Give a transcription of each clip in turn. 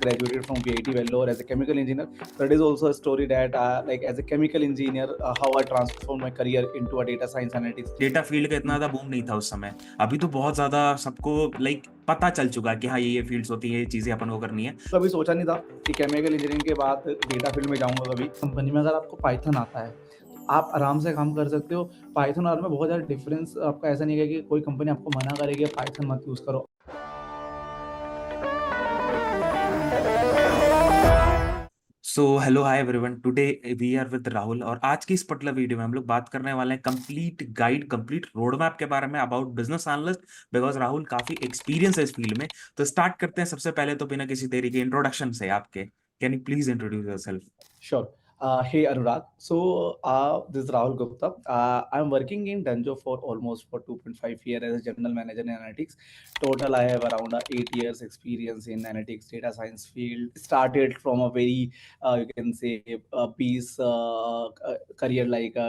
graduated from VIT Vellore as a chemical engineer. That is also a story that, like as a chemical engineer, how I transformed my career into a data science analytics. Data field का इतना ज्यादा boom नहीं था उस समय। अभी तो बहुत ज्यादा सबको पता चल चुका है कि हाँ ये फील्ड्स होती है, ये चीजें अपन को करनी है। कभी सोचा नहीं था कि केमिकल इंजीनियरिंग के बाद डेटा फील्ड में जाऊंगा। कभी कंपनी में अगर आपको पाइथन आता है तो आप आराम से काम कर सकते हो। पाइथन और में बहुत ज़्यादा डिफरेंस आपका ऐसा नहीं है कि कोई कंपनी आपको मना करेगी पाइथन मत यूज़ करो। So hello hi everyone, today we are with Rahul और आज की इस पर्टिकुलर वीडियो में हम लोग बात करने वाले हैं complete guide, complete road map के बारे में about business analyst. Because Rahul काफी एक्सपीरियंस है इस फील्ड में। तो स्टार्ट करते हैं सबसे पहले तो बिना किसी देरी के इंट्रोडक्शन से आपके। Can you please introduce yourself? Sure. Hey Anurag. So this is Rahul Gupta. I'm working in Danjo for almost for 2.5 years as a general manager in analytics. Total, I have around 8 years experience in analytics data science field. Started from a very you can say piece career like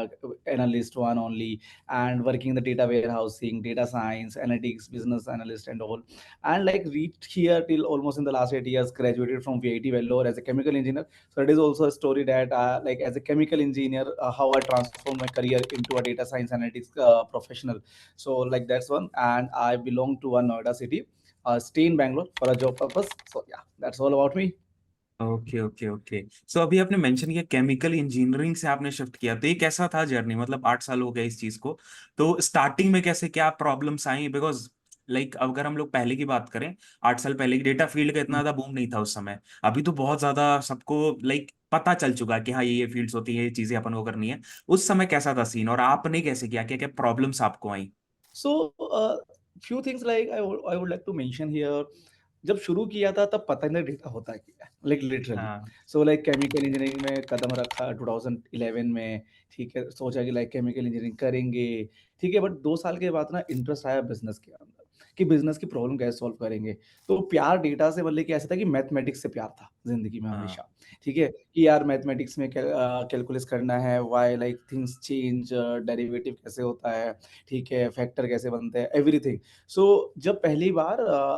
analyst one only, and working in the data warehousing, data science, analytics, business analyst, and all. And like reached here till almost in the last 8 years. Graduated from VIT Vellore as a chemical engineer. So it is also a story that, like as a chemical engineer, how I transformed my career into a data science analytics professional. So like that's one, and I belong to one Noida city. Stay in Bangalore for a job purpose. So yeah, that's all about me. Okay okay okay. So अभी आपने mention किया chemical engineering से आपने shift किया, तो ये कैसा था जर्नी? मतलब 8 साल हो गए इस चीज को, तो स्टार्टिंग में कैसे क्या प्रॉब्लम्स आई? बिकॉज अगर हम लोग पहले की बात करें, 8 साल पहले की डेटा फील्ड का इतना ज्यादा बूम नहीं था उस समय। अभी तो बहुत ज्यादा सबको पता चल चुका है कि हाँ ये फील्ड्स होती है, ये चीजें अपन को करनी है। उस समय कैसा था सीन और आपने कैसे किया, क्या क्या प्रॉब्लम्स आपको आई? So few things like I would like to mention here. जब शुरू किया था तब पता नहीं डेटा होता है क्या, लाइक लिटरली। हाँ। सो लाइक केमिकल इंजीनियरिंग में कदम रखा 2011 में। ठीक है, सोचा कि लाइक केमिकल इंजीनियरिंग करेंगे। ठीक है, बट 2 साल के बाद ना इंटरेस्ट आया बिजनेस के अंदर कि बिजनेस की प्रॉब्लम कैसे सॉल्व करेंगे। तो प्यार डेटा से मतलब कि ऐसा था कि मैथमेटिक्स से प्यार था जिंदगी में हाँ। हमेशा। ठीक है कि यार मैथमेटिक्स में कैलकुलस करना है, why like things change, derivative कैसे होता है, ठीक है, फैक्टर कैसे बनते हैं, एवरीथिंग। सो जब पहली बार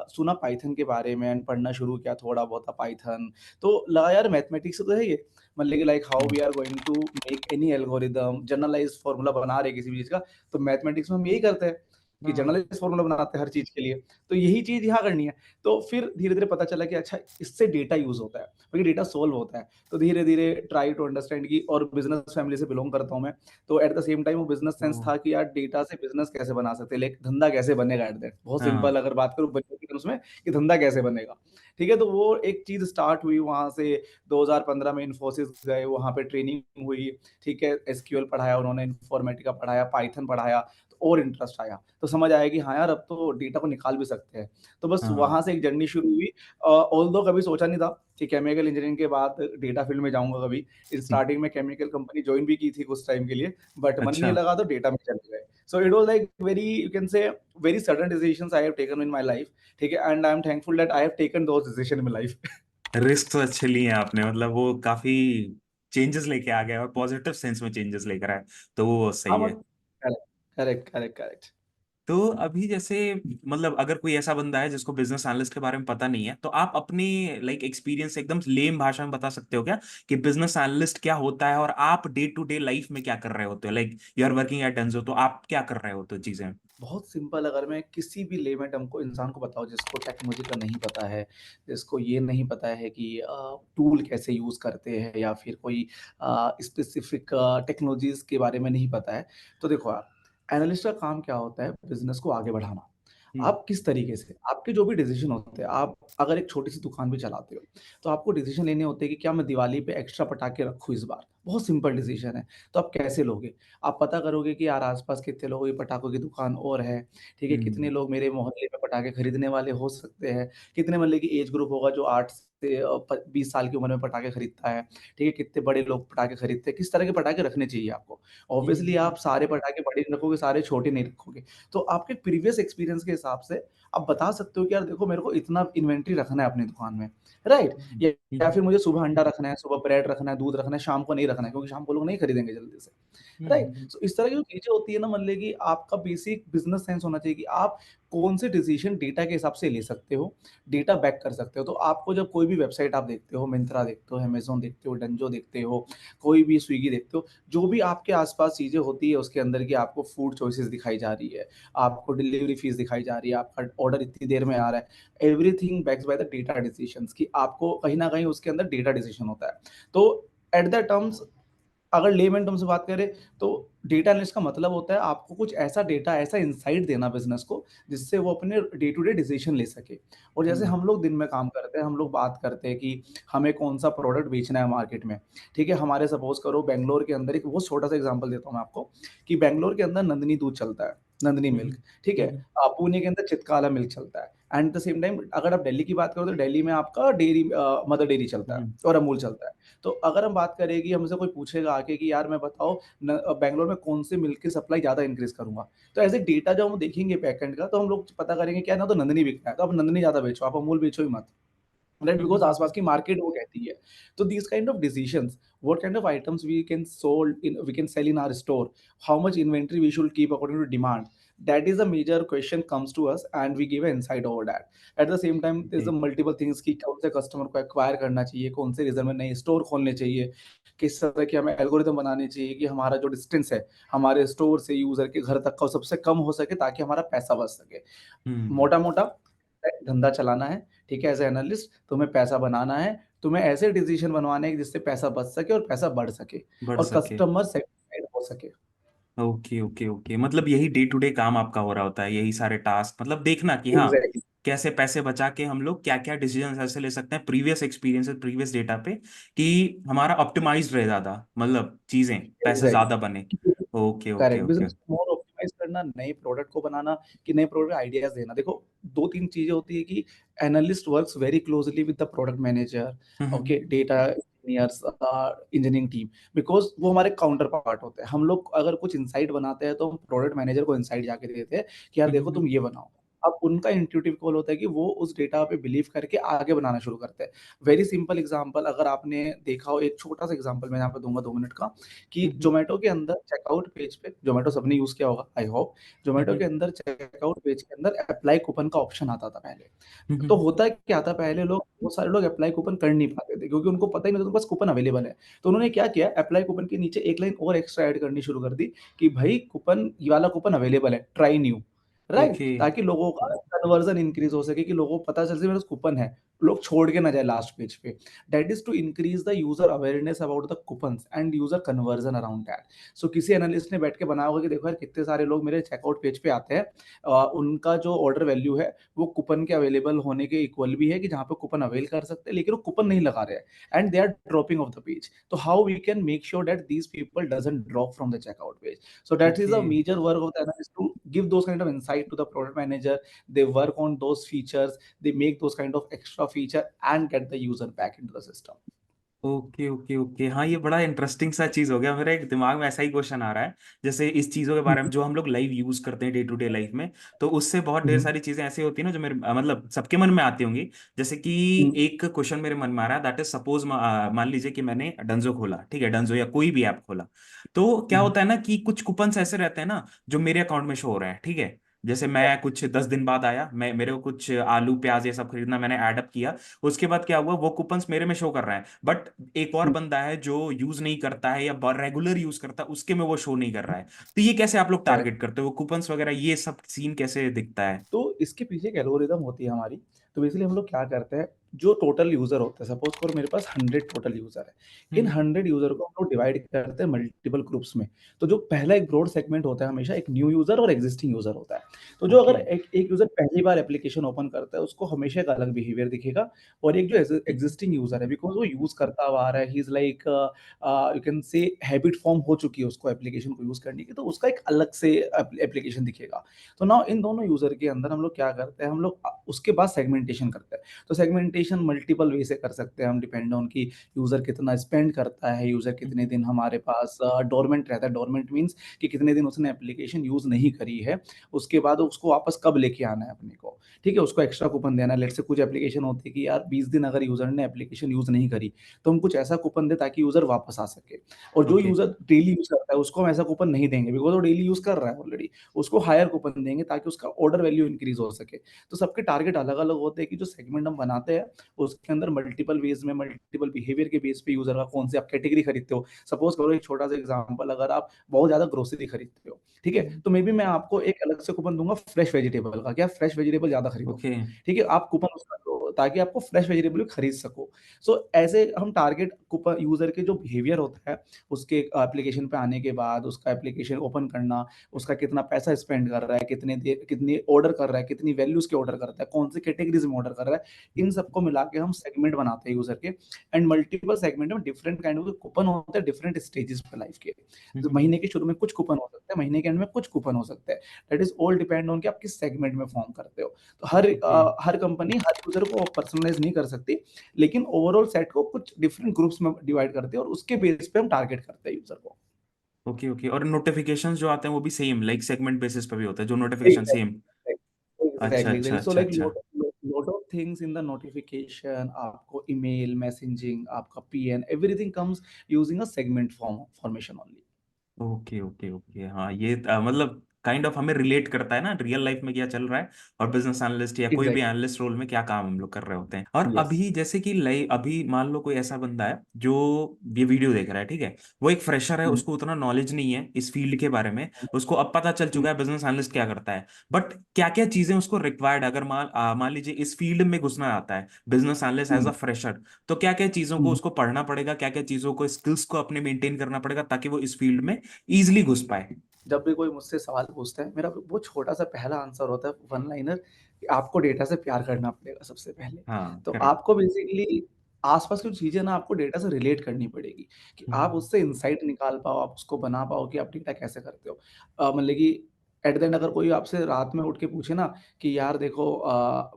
सुना पाइथन के बारे में एंड पढ़ना शुरू किया थोड़ा बहुत पाइथन, तो लगा यार मैथमेटिक्स तो है ये। मतलब कि like how we are going to make any algorithm, generalize formula बना रहे किसी भी चीज का, तो मैथमेटिक्स में हम यही करते हैं कि हाँ। जनरलाइज फार्मूला बनाते हैं हर चीज के लिए। तो यही चीज यहाँ करनी है। तो फिर धीरे धीरे पता चला कि अच्छा इससे डेटा यूज होता है, क्योंकि डेटा सोल्व होता है। तो धीरे धीरे ट्राई टू अंडरस्टैंड की, और बिजनेस फैमिली से बिलोंग करता हूँ मैं। तो एट द सेम टाइम वो बिजनेस सेंस हाँ। था कि यार डेटा से बिजनेस कैसे बना सकते हैं, लाइक धंधा कैसे बनेगा। एट दैट बहुत हाँ। सिंपल अगर बात करूं बजट के terms में कि धंधा कैसे बनेगा। ठीक है, तो वो एक चीज स्टार्ट हुई वहां से। 2015 में इन्फोसिस गए, वहां पे ट्रेनिंग हुई। ठीक है, एसक्यूएल पढ़ाया उन्होंने, इन्फॉर्मेटिका पढ़ाया, पाइथन पढ़ाया। तो और इंटरेस्ट आया, तो समझ आया कि हाँ यार अब तो डेटा को निकाल भी सकते हैं। तो बस हाँ। वहां से एक जर्नी शुरू हुई। ऑल्दो कभी सोचा नहीं था कि केमिकल इंजीनियरिंग के बाद डेटा फील्ड में जाऊंगा कभी। स्टार्टिंग में केमिकल कंपनी ज्वाइन भी की थी कुछ टाइम के लिए, बट मन नहीं अच्छा। लगा तो डेटा में चले गए। So it was like very you can से very sudden decisions I have taken in my life. ठीक है, and I am thankful that I have taken those decision in my life. Risk तो अच्छे लिए हैं आपने, मतलब वो काफी चेंजेस लेके आ गया और पॉजिटिव सेंस में चेंजेस लेकर आए, तो वो हाँ सही है। मतलब करेक्ट करेक्ट करेक्ट करेक्ट। तो अभी जैसे अगर कोई ऐसा बंदा है जिसको बिजनेस एनालिस्ट के बारे में पता नहीं है, तो आप अपनी एक्सपीरियंस एकदम लेम भाषा में बता सकते हो क्या कि बिजनेस एनालिस्ट क्या होता है और आप डे टू डे लाइफ में क्या कर रहे होते हो? You are working at Dunzo, तो आप क्या कर रहे होते हो चीजें? बहुत सिंपल, अगर मैं किसी भी लेमन टर्म को इंसान को बताऊं जिसको टेक्नोलॉजी का नहीं पता है, जिसको ये नहीं पता है कि टूल कैसे यूज करते हैं, या फिर कोई स्पेसिफिक टेक्नोलॉजीज के बारे में नहीं पता है। तो देखो आप, एनालिस्ट का काम क्या होता है, बिजनेस को आगे बढ़ाना। हम्म। आप किस तरीके से, आपके जो भी डिसीजन होते हैं, आप अगर एक छोटी सी दुकान भी चलाते हो, तो आपको डिसीजन लेने होते हैं कि क्या मैं दिवाली पे एक्स्ट्रा पटाखे रखूं इस बार। बहुत सिंपल डिसीजन है। तो आप कैसे लोगे? आप पता करोगे कि यार आसपास कितने लोगों की पटाखों की दुकान और है। ठीक है, कितने हम्म। लोग मेरे मोहल्ले में पटाखे खरीदने वाले हो सकते हैं। कितने मतलब की एज ग्रुप होगा जो 8 से 20 साल की उम्र में पटाखे खरीदता है। ठीक है, कितने बड़े लोग पटाखे खरीदते हैं, किस तरह के पटाखे रखने चाहिए आपको। ऑब्वियसली हम्म। आप सारे पटाखे बड़े नहीं रखोगे, सारे छोटे नहीं रखोगे। तो आपके प्रीवियस एक्सपीरियंस के हिसाब से आप बता सकते हो कि यार देखो मेरे को इतना इन्वेंट्री रखना है अपनी दुकान में, राइट। हम्म। या फिर मुझे सुबह अंडा रखना है, सुबह ब्रेड रखना है, दूध रखना है, शाम को नहीं रखना है क्योंकि शाम को लोग नहीं खरीदेंगे जल्दी से। राइट, हम्म। सो इस तरह की जो चीजें होती है ना, मतलब कि आपका बेसिक बिजनेस सेंस होना चाहिए कि आप कौन से डिसीजन डेटा के हिसाब से ले सकते हो, डेटा बैक कर सकते हो। तो आपको जब कोई भी वेबसाइट आप देखते हो, मिंत्रा देखते हो, अमेज़न देखते हो, डंजो देखते हो, कोई भी स्विगी देखते हो, जो भी आपके आस-पास चीज़ें होती है उसके अंदर की आपको फूड चॉइसेस दिखाई जा रही है, आपको डिलीवरी फीस दिखाई जा रही है, आपका ऑर्डर इतनी देर में आ रहा है, everything backed by the data decisions कि आपको कहीं न कहीं उसके अंदर डेटा डिसीजन होता है। तो एट द टर्म्स अगर लेमैन टर्म से बात करें तो डेटा एनालिस्ट का मतलब होता है आपको कुछ ऐसा डेटा, ऐसा इनसाइट देना बिज़नेस को, जिससे वो अपने डे टू डे डिसीजन ले सके। और जैसे हम्म हम लोग दिन में काम करते हैं, हम लोग बात करते हैं कि हमें कौन-सा प्रोडक्ट बेचना है मार्केट में, ठीक है? हमारे सपोज़ करो बैंगलोर के अंदर एक बहुत छोटा-सा एग्ज़ाम्पल देता हूँ मैं आपको कि बैंगलोर के अंदर नंदिनी दूध चलता है, नंदिनी हम्म मिल्क, ठीक है? हम्म पुणे के अंदर चितकाला मिल्क चलता है and eight the same time अगर आप दिल्ली की बात करो तो दिल्ली में आपका डेयरी मदर डेयरी चलता है हम्म और अमूल चलता है। तो अगर हम बात करें कि हमसे कोई पूछेगा आके कि यार मैं बताओ बैंगलोर में कौन से मिल्क की सप्लाई ज़्यादा इंक्रीज़ करूँगा। तो एज़ ए डेटा जब हम देखेंगे बैकएंड का तो हम लोग पता करेंगे कि यार ना तो नंदिनी बिक रहा है, तो आप नंदिनी ज़्यादा बेचो, आप अमूल बेचो ही मत। राइट बिकॉज़ हम्म आस-पास की मार्केट वो कहती है। तो these kind of decisions, what kind of items we can sell in our store, how much inventory we should keep according to demand, that is a major question comes to us and we give an insight over that. At the same time, there's okay a multiple things कि कौन से customer को acquire करना चाहिए, कौन से reason में नए स्टोर खोलने चाहिए, किस तरह के हमें एल्गोरिदम बनाने चाहिए कि हमारा जो डिस्टेंस है, हमारे स्टोर से यूज़र के घर तक का वो सबसे कम हो सके ताकि हमारा पैसा बच सके। हम्म मोटा-मोटा धंधा चलाना है, ठीक है? एज़ अ एनालिस्ट तुम्हें पैसा बनाना है, तुम्हें ऐसे डिसीज़न बनवाने हैं जिससे पैसा बच सके और पैसा बढ़ सके बढ़ और सके। कस्टमर सैटिस्फाइड हो सके। ओके ओके ओके, मतलब यही डे टू डे काम आपका हो रहा होता है, यही सारे टास्क, मतलब देखना कि हाँ एग्ज़ैक्टली, कैसे पैसे बचा के हम लोग क्या क्या डिसीजन ऐसे ले सकते हैं प्रीवियस एक्सपीरियंस प्रीवियस डेटा पे, कि हमारा ऑप्टिमाइज्ड रहे ज्यादा, मतलब चीजें पैसे ज्यादा बने। Exactly. Okay okay correct, okay. Business को मोर ऑप्टिमाइज़ करना, नए प्रोडक्ट को बनाना कि नए प्रोडक्ट आइडियाज़ देना। देखो 2-3 चीज़ें होती है कि analyst works very closely with the product manager, hmm okay, data engineers engineering team because वो हमारे काउंटर पार्ट होते हैं। हम लोग अगर कुछ इनसाइट बनाते हैं तो हम प्रोडक्ट मैनेजर को इनसाइट जाके देते हैं कि यार देखो हम्म तुम ये बनाओ। अब उनका इंट्यूटिव कॉल होता है कि वो उस डेटा पे बिलीव करके आगे बनाना शुरू करते हैं। वेरी सिंपल एग्ज़ाम्पल अगर आपने देखा हो, एक छोटा-सा एग्ज़ाम्पल मैं यहाँ पे दूँगा 2 मिनट का कि हम्म ज़ोमैटो के अंदर चेकआउट पेज पे ज़ोमैटो सबने यूज़ किया होगा आई होप। ज़ोमैटो के हम्म अंदर चेकआउट पेज के अंदर अप्लाई कूपन का ऑप्शन आता था पहले। तो हम्म होता क्या था पहले लोग बहुत सारे लोग अप्लाई कूपन कर नहीं पाते थे क्योंकि उनको पता ही नहीं था उनके पास कूपन अवेलेबल है। तो उन्होंने क्या किया अप्लाई कूपन के नीचे एक लाइन और एक्स्ट्रा ऐड करनी शुरू कर दी कि भाई कूपन ये वाला कूपन अवेलेबल है, ट्राई न्यू, राइट? ओके ताकि लोगों का कन्वर्जन इंक्रीज़ हो सके कि लोगों को पता चल सके मेरे पास कूपन है, लोग छोड़ के ना जाए लास्ट पेज पे। That is to increase the user awareness about the coupons and user conversion around that. So किसी एनालिस्ट ने बैठ के बनाया होगा कि देखो यार कितने सारे लोग मेरे चेकआउट पेज पे आते हैं, उनका जो ऑर्डर वैल्यू है वो कूपन के अवेलेबल होने के इक्वल भी है कि जहाँ पे कूपन अवेल कर सकते हैं लेकिन वो कूपन नहीं लगा रहे हैं and they are dropping off the page. तो how we can make sure that these people doesn't drop from the checkout page. So that is okay a major work of the analyst to give those kind of insight to the product manager. They work on those features, they make those kind of extra feature and get the user back into the system. Okay okay okay, हाँ ये बड़ा interesting सा चीज हो गया, मेरे एक दिमाग में ऐसा ही क्वेश्चन आ रहा है, जैसे इस चीजों के बारे में Mhm, जो हम लोग लाइव यूज करते हैं डे टू डे लाइफ में, तो उससे बहुत ढेर mhm, सारी चीजें ऐसी होती है ना जो मेरे मतलब सबके मन में आती होंगी। जैसे कि mhm, एक क्वेश्चन मेरे मन में आ रहा है, दैट इज सपोज मान लीजिए कि मैंने डंजो खोला, ठीक है, डंजो या कोई भी ऐप खोला, तो क्या mhm, होता है ना कि कुछ कूपन्स ऐसे रहते हैं ना जो मेरे अकाउंट में शो हो रहे हैं, ठीक है। जैसे मैं कुछ 10 दिन बाद आया, मैं मेरे को कुछ आलू प्याज ये सब खरीदना, मैंने ऐड अप किया, उसके बाद क्या हुआ, वो कूपन्स मेरे में शो कर रहे हैं, बट एक और mhm. बंदा है जो यूज नहीं करता है या रेगुलर यूज करता है, उसके में वो शो नहीं कर रहा है। तो ये कैसे आप लोग Correct. टारगेट करते हो, कूपन्स वगैरह ये सब सीन कैसे दिखता है? तो इसके पीछे एक एल्गोरिदम होती है हमारी। तो बेसिकली हम लोग क्या करते हैं, जो टोटल यूज़र होते हैं, सपोज़ करो मेरे पास 100 टोटल यूज़र है। इन हम्म 100 यूज़र को हम लोग डिवाइड करते हैं मल्टीपल ग्रुप्स में। तो जो पहला एक ब्रॉड सेगमेंट होता है हमेशा एक न्यू यूज़र और एक्जिस्टिंग यूज़र होता है। तो जो ओके अगर एक एक यूज़र पहली बार एप्लीकेशन ओपन करता है, उसको हमेशा एक अलग बिहेवियर दिखेगा और एक जो एक्जिस्टिंग यूज़र है बिकॉज़ वो यूज़ करता हुआ आ रहा है, he is like you can से हैबिट फॉर्म हो चुकी है उसको एप्लीकेशन को यूज़ करने की, तो उसका एक अलग से एप्लीकेशन दिखेगा। तो नाउ इन दोनों यूज़र के अंदर हम लोग क्या करते हैं, हम लोग उसके बाद सेगमेंटेशन करते हैं। तो सेगमेंटेशन एप्लीकेशन मल्टीपल वे से कर सकते हैं हम, डिपेंड ऑन कि यूज़र कितना स्पेंड करता है, यूज़र कितने दिन हमारे पास डोरमेंट रहता है। डोरमेंट मीन्स कि कितने दिन उसने एप्लीकेशन यूज़ नहीं करी है, उसके बाद उसको वापस कब लेके आना है अपने को, ठीक है? उसको एक्स्ट्रा कूपन देना है। लेट्स से कुछ एप्लीकेशन होती है कि यार 20 दिन अगर यूज़र ने एप्लीकेशन यूज़ नहीं करी, तो हम कुछ ऐसा कूपन दें ताकि यूज़र वापस आ सके। और जो ओके यूज़र डेली यूज़ करता है उसको हम ऐसा कूपन नहीं देंगे, बिकॉज़ वो डेली यूज़ कर रहा है ऑलरेडी। उसको हायर कूपन देंगे ताकि उसका ऑर्डर वैल्यू इंक्रीज़ हो सके। तो सबके टारगेट अलग-अलग होते हैं कि जो सेगमेंट हम बनाते हैं, उसके अंदर मल्टीपल वेज़ में, मल्टीपल बिहेवियर के बेस पे यूज़र का कौन सी आप कैटेगरी खरीदते हो। सपोज़ करो एक छोटा-सा एग्ज़ाम्पल, अगर आप बहुत ज़्यादा ग्रोसरी खरीदते हो, ठीक है? तो मेबी मैं आपको एक अलग से कूपन दूँगा फ्रेश वेजिटेबल का, कि आप फ्रेश वेजिटेबल ज़्यादा खरीदो, ओके ठीक है? आप कूपन उसका दो ताकि आपको फ्रेश वेजिटेबल भी खरीद सको। सो ऐसे हम टारगेट कूपन यूज़र के जो बिहेवियर होता है, उसके एप्लीकेशन पे आने के बाद उसका एप्लीकेशन ओपन करना, उसका कितना पैसा स्पेंड कर रहा है, कितनी ऑर्डर कर रहा है, कितनी वैल्यूज़ के ऑर्डर करता है, कौन सी कैटेगरीज़ में ऑर्डर कर रहा है, इन सबको मिला के हम सेगमेंट बनाते हैं यूज़र के। एंड मल्टीपल सेगमेंट में डिफरेंट काइंड ऑफ कूपन होते हैं डिफरेंट स्टेजेस पे लाइफ के। तो महीने के शुरू में कुछ कूपन हो सकते हैं, महीने के एंड में कुछ कूपन हो सकते हैं। That is all depend on कि आप किस सेगमेंट में फॉर्म करते हो। तो ओके हर कंपनी हर यूज़र को पर्सनलाइज़ नहीं कर सकती, लेकिन ओवरऑल सेट को कुछ डिफरेंट ग्रुप्स में डिवाइड करते हैं और उसके बेस पे हम टारगेट करते हैं यूज़र को। ओके ओके और नोटिफिकेशंस जो आते हैं वो भी सेम लाइक सेगमेंट बेसिस पे भी होता है जो नोटिफिकेशन सेम। एग्ज़ैक्टली, अच्छा एग्ज़ैक्टली, अच्छा एग्ज़ैक्टली। सो अच्छा लाइक अच्छा। Lot of things in the notification, आपको ईमेल, मैसेजिंग, आपका PN, everything comes using a segment formation only. Okay okay okay हाँ ये मतलब काइंड ऑफ हमें रिलेट करता है ना रियल लाइफ में क्या चल रहा है और बिजनेस एनालिस्ट या कोई भी एग्ज़ैक्टली, एनालिस्ट रोल में क्या काम हम लोग कर रहे होते हैं। और यस। अभी जैसे कि अभी मान लो कोई ऐसा बंदा है जो ये वीडियो देख रहा है, ठीक है, वो एक फ्रेशर है, हुँ, उसको उतना नॉलेज नहीं है इस फील्ड के बारे में, हुँ, उसको अब पता चल हुँ, चुका है बिजनेस एनालिस्ट क्या करता है, बट क्या क्या चीजें उसको रिक्वायर्ड अगर मान लीजिए इस फील्ड में घुसना आता है business analyst as a hmm, fresher, तो क्या क्या चीजों को हुँ। उसको पढ़ना पड़ेगा, क्या क्या चीजों को स्किल्स को अपने मेंटेन करना पड़ेगा ताकि वो इस फील्ड में इजिली घुस पाए। जब भी कोई मुझसे सवाल पूछता है, मेरा वो छोटा-सा पहला आंसर होता है वन लाइनर, कि आपको डेटा से प्यार करना पड़ेगा सबसे पहले। हाँ तो करेक्ट। आपको बेसिकली आस-पास की चीज़ें ना आपको डेटा से रिलेट करनी पड़ेगी, कि आप हम्म उससे इनसाइट निकाल पाओ, आप उसको बना पाओ कि आप डेटा कैसे करते हो। मतलब कि एट द एंड अगर कोई आपसे रात में उठ के पूछे ना कि यार देखो,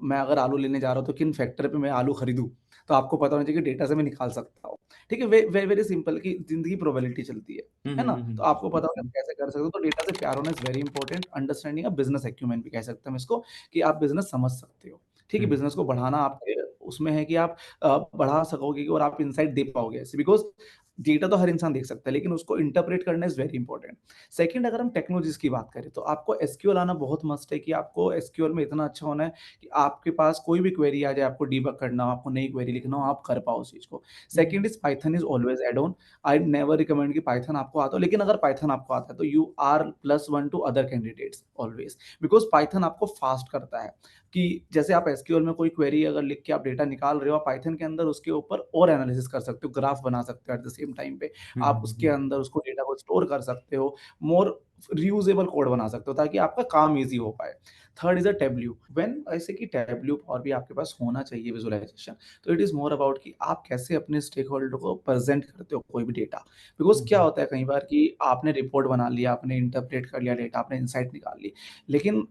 मैं अगर आलू लेने जा रहा हूँ तो किन फैक्टर पे मैं आलू खरीदूँ? तो आपको पता होना चाहिए कि डेटा से मैं निकाल सकता हूँ। ठीक है? वेरी सिंपल, कि ज़िंदगी प्रोबेबिलिटी चलती है ना? तो आपको पता होना कैसे कर सकते हो, तो डेटा से प्यार होना is very important, understanding a business acumen भी कह सकते हैं हम इसको, कि आप बिज़नेस समझ सकते हो। ठीक है? हम्म बिज़नेस को बढ़ाना आपके उसमें है कि आप बढ़ा सकोगे और आप इनसाइट दे पाओगे ऐसे, बिकॉज़ डेटा तो हर इंसान देख सकता है, लेकिन उसको इंटरप्रेट करना इज़ वेरी इंपॉर्टेंट। सेकंड, अगर हम टेक्नोलॉजीज़ की बात करें, तो आपको एसक्यूएल आना बहुत मस्ट है, कि आपको एसक्यूएल में इतना अच्छा होना है कि आपके पास कोई भी क्वेरी आ जाए, आपको डीबग करना हो, आपको नई क्वेरी लिखना हो, आप कर पाओ उस चीज़ को। Second is Python is always add on. I never recommend कि पाइथन आपको आता हो, लेकिन अगर पाइथन आपको आता है तो you are +1 to other candidates always, because Python आपको फास्ट करता है, कि जैसे आप एसक्यूएल में कोई क्वेरी अगर लिख के आप डेटा निकाल रहे हो, आप पाइथन के अंदर उसके ऊपर और एनालिसिस कर सकते हो, ग्राफ बना सकते हो एट द सेम टाइम पे। आप उसके हम्म अंदर उसको डेटा को स्टोर कर सकते हो, मोर रीयूजेबल कोड बना सकते हो ताकि आपका काम ईज़ी हो पाए। Third is a Tableau, when ऐसे कि टैब्ल्यू और भी आपके पास होना चाहिए विज़ुअलाइज़ेशन, तो इट इज़ मोर अबाउट कि आप कैसे अपने स्टेक होल्डर को प्रेज़ेंट करते हो कोई भी डेटा। बिकॉज़ क्या हम्म होता है कई बार कि आपने रिपोर्ट बना लिया, आपने इंटरप्रेट कर लिया डेटा, आपने इनसाइट निकाल ली, लेकिन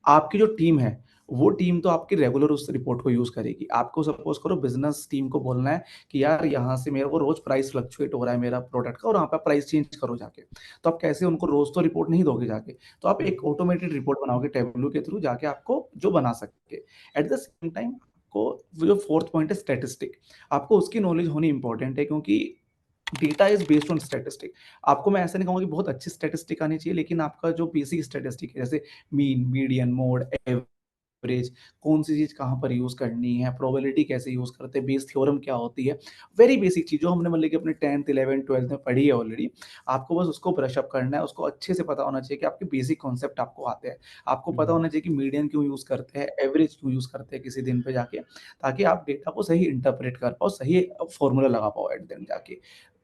आपकी जो टीम है, वो टीम तो आपकी रेगुलर उस रिपोर्ट को यूज़ करेगी। आपको सपोज़ करो बिज़नेस टीम को बोलना है कि यार यहाँ से मेरे को रोज़ प्राइस फ्लक्चुएट हो रहा है मेरा प्रोडक्ट का और वहाँ पे प्राइस चेंज करो जाके। तो आप कैसे उनको रोज़ तो रिपोर्ट नहीं दोगे जाके। तो आप एक ऑटोमेटेड रिपोर्ट बनाओगे टैब्ल्यू के थ्रू जाके आपको जो बना सके। एट द सेम टाइम आपको वो जो फोर्थ पॉइंट है स्टैटिस्टिक, आपको उसकी नॉलेज होनी इम्पोर्टेंट है, क्योंकि data is based on statistic. आपको मैं ऐसा नहीं कहूँगा कि बहुत अच्छी स्टैटिस्टिक आनी चाहिए, लेकिन आपका जो बेसिक स्टैटिस्टिक है जैसे मीन, मीडियन, मोड, एवरेज, कौन-सी चीज़ कहाँ पर यूज़ करनी है, प्रोबेबिलिटी कैसे यूज़ करते हैं, बेस थ्योरम क्या होती है। वेरी बेसिक चीज़ जो हमने मतलब कि अपने 10th, 11th, 12th में पढ़ी है ऑलरेडी। आपको बस उसको ब्रश अप करना है, उसको अच्छे से पता होना चाहिए कि आपके बेसिक कॉन्सेप्ट आपको आते हैं। आपको पता हम्म होना चाहिए कि मीडियन क्यों यूज़ करते हैं, एवरेज क्यों यूज़ करते हैं किसी दिन पे जाके, ताकि आप डेटा को सही इंटरप्रेट कर पाओ, सही फॉर्मूला लगा पाओ एट द एंड जाके।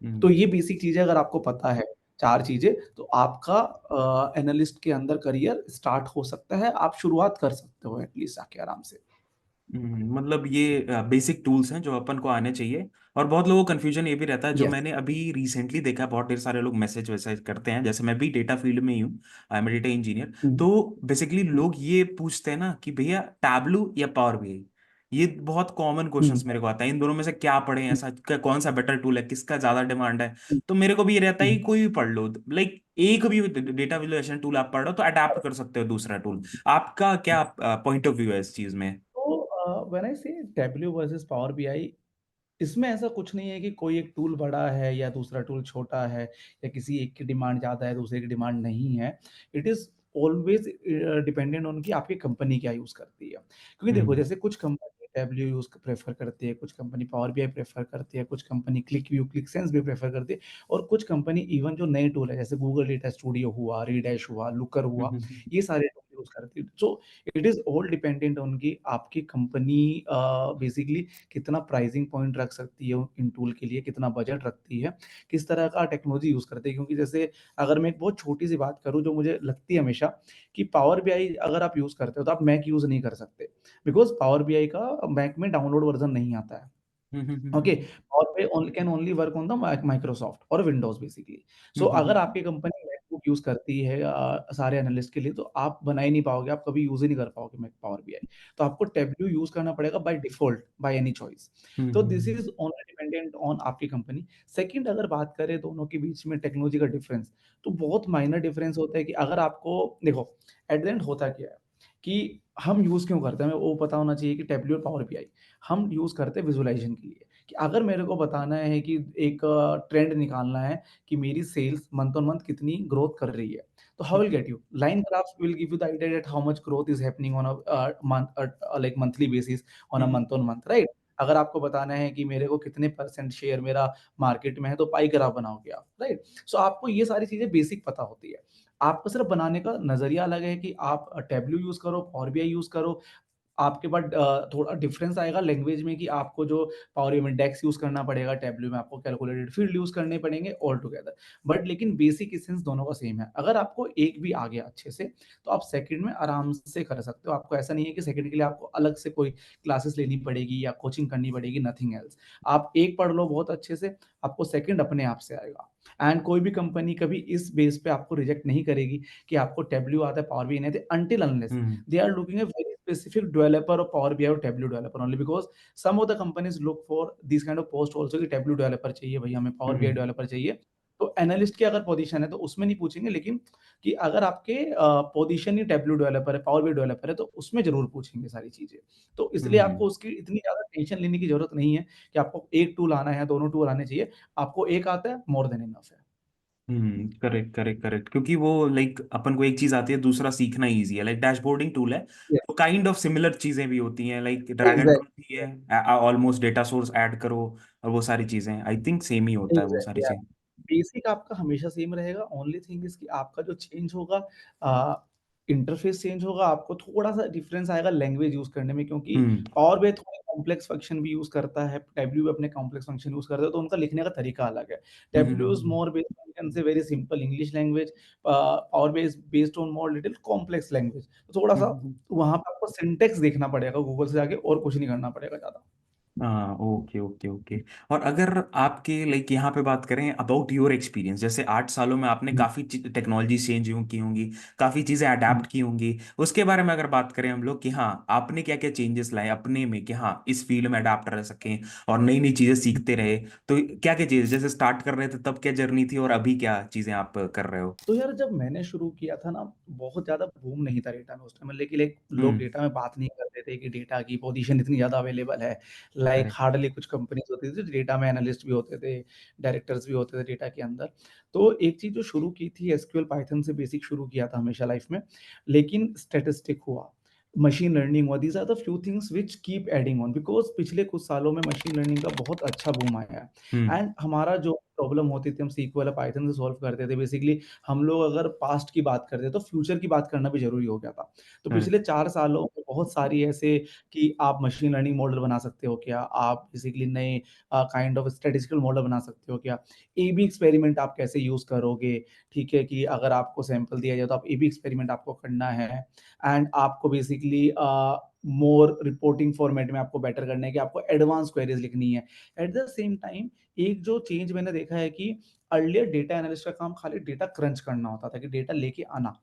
तो हम्म ये बेसिक चीज़ें अगर आपको पता है, 4 चीज़ें, तो आपका एनालिस्ट के अंदर करियर स्टार्ट हो सकता है, आप शुरुआत कर सकते हो एटलीस्ट जाके आराम से। मतलब ये बेसिक टूल्स हैं जो अपन को आने चाहिए। और बहुत लोगों को कंफ्यूजन ये भी रहता है जो यस। मैंने अभी रिसेंटली देखा, बहुत ढेर सारे लोग मैसेज वैसेज करते हैं, जैसे मैं भी डेटा फील्ड में ही हूँ, आई एम डेटा इंजीनियर। हुँ, तो बेसिकली हुँ, लोग ये पूछते हैं ना कि भैया टैबलू या पावर बीआई, ये बहुत कॉमन क्वेश्चंस हम्म, मेरे को आता है, इन दोनों में से क्या पढ़ें, हम्म, ऐसा कौन सा बेटर टूल है, किसका ज्यादा डिमांड है। हम्म, तो मेरे को भी ये रहता है हम्म। कि कोई भी पढ़ लो, लाइक एक भी डेटा विजुअलाइजेशन टूल आप पढ़ रहे हो तो अडेप्ट कर सकते हो दूसरा टूल। आपका क्या पॉइंट ऑफ व्यू है इस चीज में? तो व्हेन आई से टैबल्यू वर्सेस पावर बीआई, इसमें ऐसा कुछ नहीं है कि कोई एक टूल बड़ा है या दूसरा टूल छोटा है, या किसी एक की डिमांड ज़्यादा है, दूसरे की डिमांड नहीं है। It is always dependent on कि आपकी कंपनी क्या यूज़ करती है। क्योंकि देखो, हम्म जैसे कुछ कंपनी टैबल्यू यूज़ प्रेफ़र करती है, कुछ कंपनी पावर बीआई प्रेफ़र करती है, कुछ कंपनी क्लिकव्यू, क्लिकसेंस भी प्रेफ़र करती है, और कुछ कंपनी इवन जो नए टूल है, जैसे गूगल डेटा स्टूडियो हुआ, रीडैश हुआ, लुकर हुआ, हम्म ये सारे टूल यूज़ करती है। So it is all dependent on कि आपकी कंपनी बेसिकली कितना प्राइसिंग पॉइंट रख सकती है इन टूल के लिए, कितना बजट रखती है, किस तरह का टेक्नोलॉजी यूज़ करती है। क्योंकि जैसे अगर मैं एक बहुत छोटी-सी बात करूँ जो मुझे लगती है हमेशा, कि पावर बीआई अगर आप यूज़ करते हो तो आप मैक यूज़ नहीं कर सकते। बिकॉज़ पावर बीआई का मैक में डाउनलोड वर्ज़न नहीं आता है। ओके, हम्म और पे only can only work on the Microsoft और विंडोज़ बेसिकली। सो अगर हम्म आपकी कंपनी मैकबुक यूज़ करती है सारे एनालिस्ट के लिए, तो आप बना ही नहीं पाओगे, आप कभी यूज़ ही नहीं कर पाओगे मैक पावर बीआई। तो आपको टैबल्यू यूज़ करना पड़ेगा by default, by any choice. तो this hmm is only dependent on आपकी कंपनी। सेकंड, अगर बात करें दोनों के बीच में टेक्नोलॉजी का डिफरेंस, तो बहुत माइनर डिफरेंस होता है कि अगर आपको देखो, एट द एंड होता क्या है कि हम यूज़ क्यों करते हैं, हमें वो पता होना चाहिए कि टैबल्यू और पावर बीआई हम यूज़ करते हैं विज़ुअलाइज़ेशन के लिए। कि अगर मेरे को बताना है कि एक ट्रेंड निकालना है कि मेरी सेल्स मंथ ऑन मंथ कितनी ग्रोथ कर रही है, तो how will get you line graphs will give you the idea that how much growth is happening on month, like monthly basis, on a hmm month on month, right? अगर आपको बताना है कि मेरे को कितने परसेंट शेयर मेरा market में है, तो पाई ग्राफ बनाओगे आप, राइट? सो आपको ये सारी चीजें बेसिक पता होती है। आपको सिर्फ बनाने का नजरिया अलग है कि आप टैबल्यू यूज करो, पावर बीआई यूज करो। आपके पास थोड़ा डिफरेंस आएगा लैंग्वेज में कि आपको जो पावर में डेक्स यूज़ करना पड़ेगा, टैब्ल्यू में आपको कैलकुलेटेड फील्ड यूज़ करने पड़ेंगे ऑल टुगेदर। बट लेकिन बेसिक एसेंस दोनों का सेम है। अगर आपको एक भी आ गया अच्छे से, तो आप सेकंड में आराम से कर सकते हो। आपको ऐसा नहीं है कि सेकंड के लिए आपको अलग से कोई क्लासेस लेनी पड़ेगी या कोचिंग करनी पड़ेगी, नथिंग एल्स। आप एक पढ़ लो बहुत अच्छे से, आपको सेकंड अपने आप से आएगा। एंड कोई भी कंपनी कभी इस बेस पे आपको रिजेक्ट नहीं करेगी कि आपको टैब्ल्यू आता है, पावर बीआई नहीं आती, until unless hmm they are looking a very specific developer of Power BI or Tableau developer only, because some of the companies look for these kind of post also कि Tableau developer चाहिए भैया, हमें Power BI हम्म developer चाहिए। तो analyst की अगर position है तो उसमें नहीं पूछेंगे, लेकिन कि अगर आपके पोजीशन ही Tableau डेवलपर है, Power BI डेवलपर है, तो उसमें जरूर पूछेंगे सारी चीजें। तो इसलिए हम्म आपको उसकी इतनी ज्यादा टेंशन लेने की जरूरत नहीं है कि आपको एक टूल आना है, दोनों टूल आने चाहिए। आपको एक आता है, मोर देन इनफ है। करेक्ट करेक्ट करेक्ट, क्योंकि वो लाइक अपन को एक चीज आती है, दूसरा सीखना इजी है, लाइक डैशबोर्डिंग टूल है। Yes, तो काइंड ऑफ सिमिलर चीजें भी होती हैं, लाइक ड्रैग एंड ड्रॉप भी है, ऑलमोस्ट डेटा सोर्स ऐड करो और वो सारी चीजें, आई थिंक सेम ही होता है वो सारी एग्जैक्टली, चीजें। बेसिक आपका हमेशा सेम रहेगा। ओनली थिंग इज कि आपका जो चेंज होगा, इंटरफेस चेंज होगा, आपको थोड़ा-सा डिफरेंस आएगा लैंग्वेज यूज़ करने में, क्योंकि हम्म पावर बीआई थोड़ा कॉम्प्लेक्स फंक्शन भी यूज़ करता है, टैब्ल्यू भी अपने कॉम्प्लेक्स फंक्शन यूज़ करता है, तो उनका लिखने का तरीका अलग है। Tableau is hmm more based on, can say very simple English language, power BI is based on more little complex language. तो थोड़ा-सा हम्म वहाँ पे आपको सिंटैक्स देखना पड़ेगा गूगल से जाके, और कुछ नहीं करना पड़ेगा ज़्यादा। हाँ ओके ओके ओके। और अगर आपके लाइक यहाँ पे बात करें अबाउट योर एक्सपीरियंस, जैसे 8 सालों में आपने हुँ, काफ़ी टेक्नोलॉजी चेंज की होंगी, काफ़ी चीज़ें हुँ। अडेप्ट की होंगी, उसके बारे में अगर बात करें हम लोग कि हाँ आपने क्या क्या चेंजेस लाए अपने में कि हाँ इस फील्ड में अडेप्ट रह सकें और नई नई चीज़ें सीखते रहे, तो क्या क्या चीज़ें जैसे स्टार्ट कर रहे थे तब क्या जर्नी थी और अभी क्या चीज़ें आप कर रहे हो? तो यार, जब मैंने शुरू किया था ना, बहुत ज़्यादा बूम नहीं था डेटा में उस टाइम, लेकिन लाइक लोग हम्म डेटा में बात नहीं करते थे कि डेटा की पोजीशन इतनी ज़्यादा अवेलेबल है। लाइक करेक्ट हार्डली कुछ कंपनीज़ होती थी, जो डेटा में एनालिस्ट भी होते थे, डायरेक्टर्स भी होते थे डेटा के अंदर। तो एक चीज़ जो शुरू की थी, एसक्यूएल पाइथन से बेसिक शुरू किया था हमेशा लाइफ में, लेकिन स्टैटिस्टिक हुआ, मशीन लर्निंग हुआ, these are the few things which keep adding on, because पिछले कुछ सालों में मशीन लर्निंग का बहुत अच्छा बूम आया है। हम्म एंड हमारा जो प्रॉब्लम होती थी, हम सीक्वल या पाइथन से सॉल्व करते थे बेसिकली। हम लोग अगर पास्ट की बात करते हैं, तो फ्यूचर की बात करना भी ज़रूरी हो गया था। तो करेक्ट पिछले 4 सालों में बहुत सारी ऐसे कि आप मशीन लर्निंग मॉडल बना सकते हो क्या? आप बेसिकली नए काइंड ऑफ स्टैटिस्टिकल मॉडल बना सकते हो क्या? ए-बी एक्सपेरिमेंट आप कैसे यूज़ करोगे? ठीक है, कि अगर आपको सैंपल दिया जाए, तो आप ए-बी एक्सपेरिमेंट आपको करना है। एंड आपको बेसिकली मोर रिपोर्टिंग फॉर्मेट में आपको बेटर करना है, कि आपको एडवांस क्वेरीज़ लिखनी है। एट द सेम टाइम, एक जो चेंज मैंने देखा है कि अर्लियर डेटा एनालिस्ट का काम खाली डेटा क्रंच करना होता था, कि डेटा लेके आना।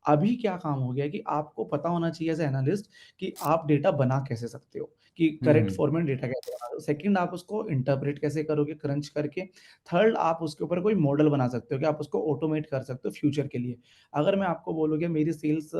अभी क्या काम हो गया है कि आपको पता होना चाहिए एज़ एनालिस्ट कि आप डेटा बना कैसे सकते हो। कि करेक्ट हम्म फॉर्मेट डेटा कैसे बना दो। सेकंड, आप उसको इंटरप्रेट कैसे करोगे क्रंच करके। थर्ड, आप उसके ऊपर कोई मॉडल बना सकते हो कि आप उसको ऑटोमेट कर सकते हो फ्यूचर के लिए। अगर मैं आपको बोलूँ कि मेरी सेल्स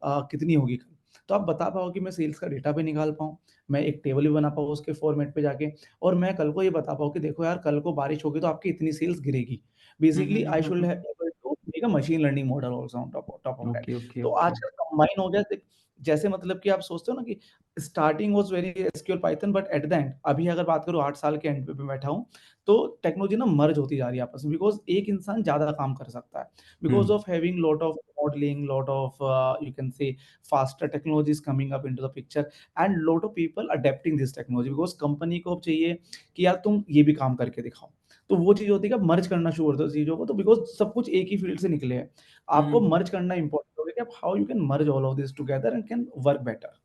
कितनी होगी कल, तो आप बता पाओ कि मैं सेल्स का डेटा भी निकाल पाऊँ, मैं एक टेबल भी बना पाऊँ उसके फॉर्मेट पे जाके, और मैं कल को ये बता पाऊँ कि देखो यार, कल को बारिश होगी तो आपकी इतनी सेल्स गिरेगी। Basically I should have able to make a machine learning model also on top of that. Okay okay तो ओके आजकल कंबाइन हो गया जैसे मतलब कि आप सोचते हो ना कि starting was very SQL Python, but at the and अभी अगर बात करूँ 8 साल के एंड पे बैठा हूँ, तो टेक्नोलॉजी ना मर्ज होती जा रही है आपस में, बिकॉज़ एक इंसान ज़्यादा काम कर सकता है। Because hmm of having lot of modeling, lot of you can say faster technologies coming up into the picture, and lot of people adapting this technology, because company को अब चाहिए कि यार तुम ये भी काम करके दिखाओ। तो वो चीज़ होती है कि आप मर्ज करना शुरू कर दो चीज़ों को, तो बिकॉज़ सब कुछ एक ही फील्ड से निकले हैं। आपको हम्म मर्ज करना इम्पोर्टेंट हो गया कि आप how you can merge all of this together and can work better.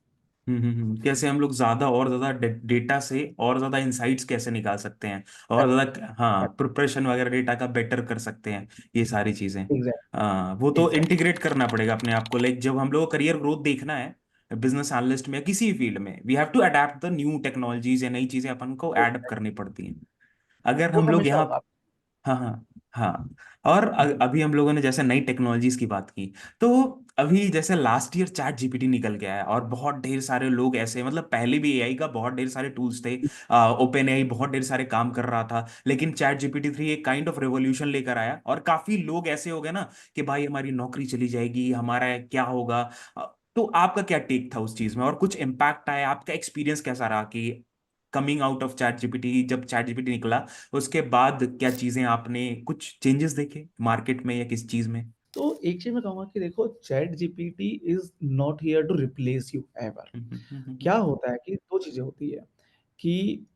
कैसे हम लोग ज्यादा और ज्यादा डेटा से और ज्यादा इंसाइट्स कैसे निकाल सकते हैं, और करेक्ट, ज्यादा हाँ करेक्ट, प्रिपरेशन वगैरह डेटा का बेटर कर सकते हैं, ये सारी चीजें। एग्ज़ैक्ट, वो तो एग्ज़ैक्ट, इंटीग्रेट करना पड़ेगा अपने आप को, लाइक जब हम लोग को करियर ग्रोथ देखना है बिजनेस एनालिस्ट में या किसी भी फील्ड में, we have to adept the new technologies या नई चीजें अपन को एडअप एग्ज़ैक्ट। करनी पड़ती हैं। अगर वो हम लोग हमेशा यहाँ, होगा। हाँ हाँ हाँ, और जी। अभी हम लोगों ने जैसे नई टेक्नोलॉजीज की बात की, तो अभी जैसे लास्ट ईयर चैट जीपीटी निकल गया है और बहुत ढेर सारे लोग ऐसे, मतलब पहले भी एआई का बहुत ढेर सारे टूल्स थे, ओपन एआई बहुत ढेर सारे काम कर रहा था, लेकिन चैट जीपीटी 3 एक काइंड ऑफ रेवोल्यूशन लेकर आया और काफी लोग ऐसे हो गए ना कि भाई हमारी नौकरी चली जाएगी, हमारा क्या होगा। तो आपका क्या टेक था उस चीज में, और कुछ इम्पैक्ट आया, आपका एक्सपीरियंस कैसा रहा कि coming out of chat GPT, जब चैट जीपीटी निकला उसके बाद क्या चीजें आपने कुछ चेंजेस देखे मार्केट में या किस चीज में? तो एक चीज़ मैं कहूँगा कि देखो, ChatGPT is not here to replace you ever. क्या होता है कि 2 चीज़ें होती है कि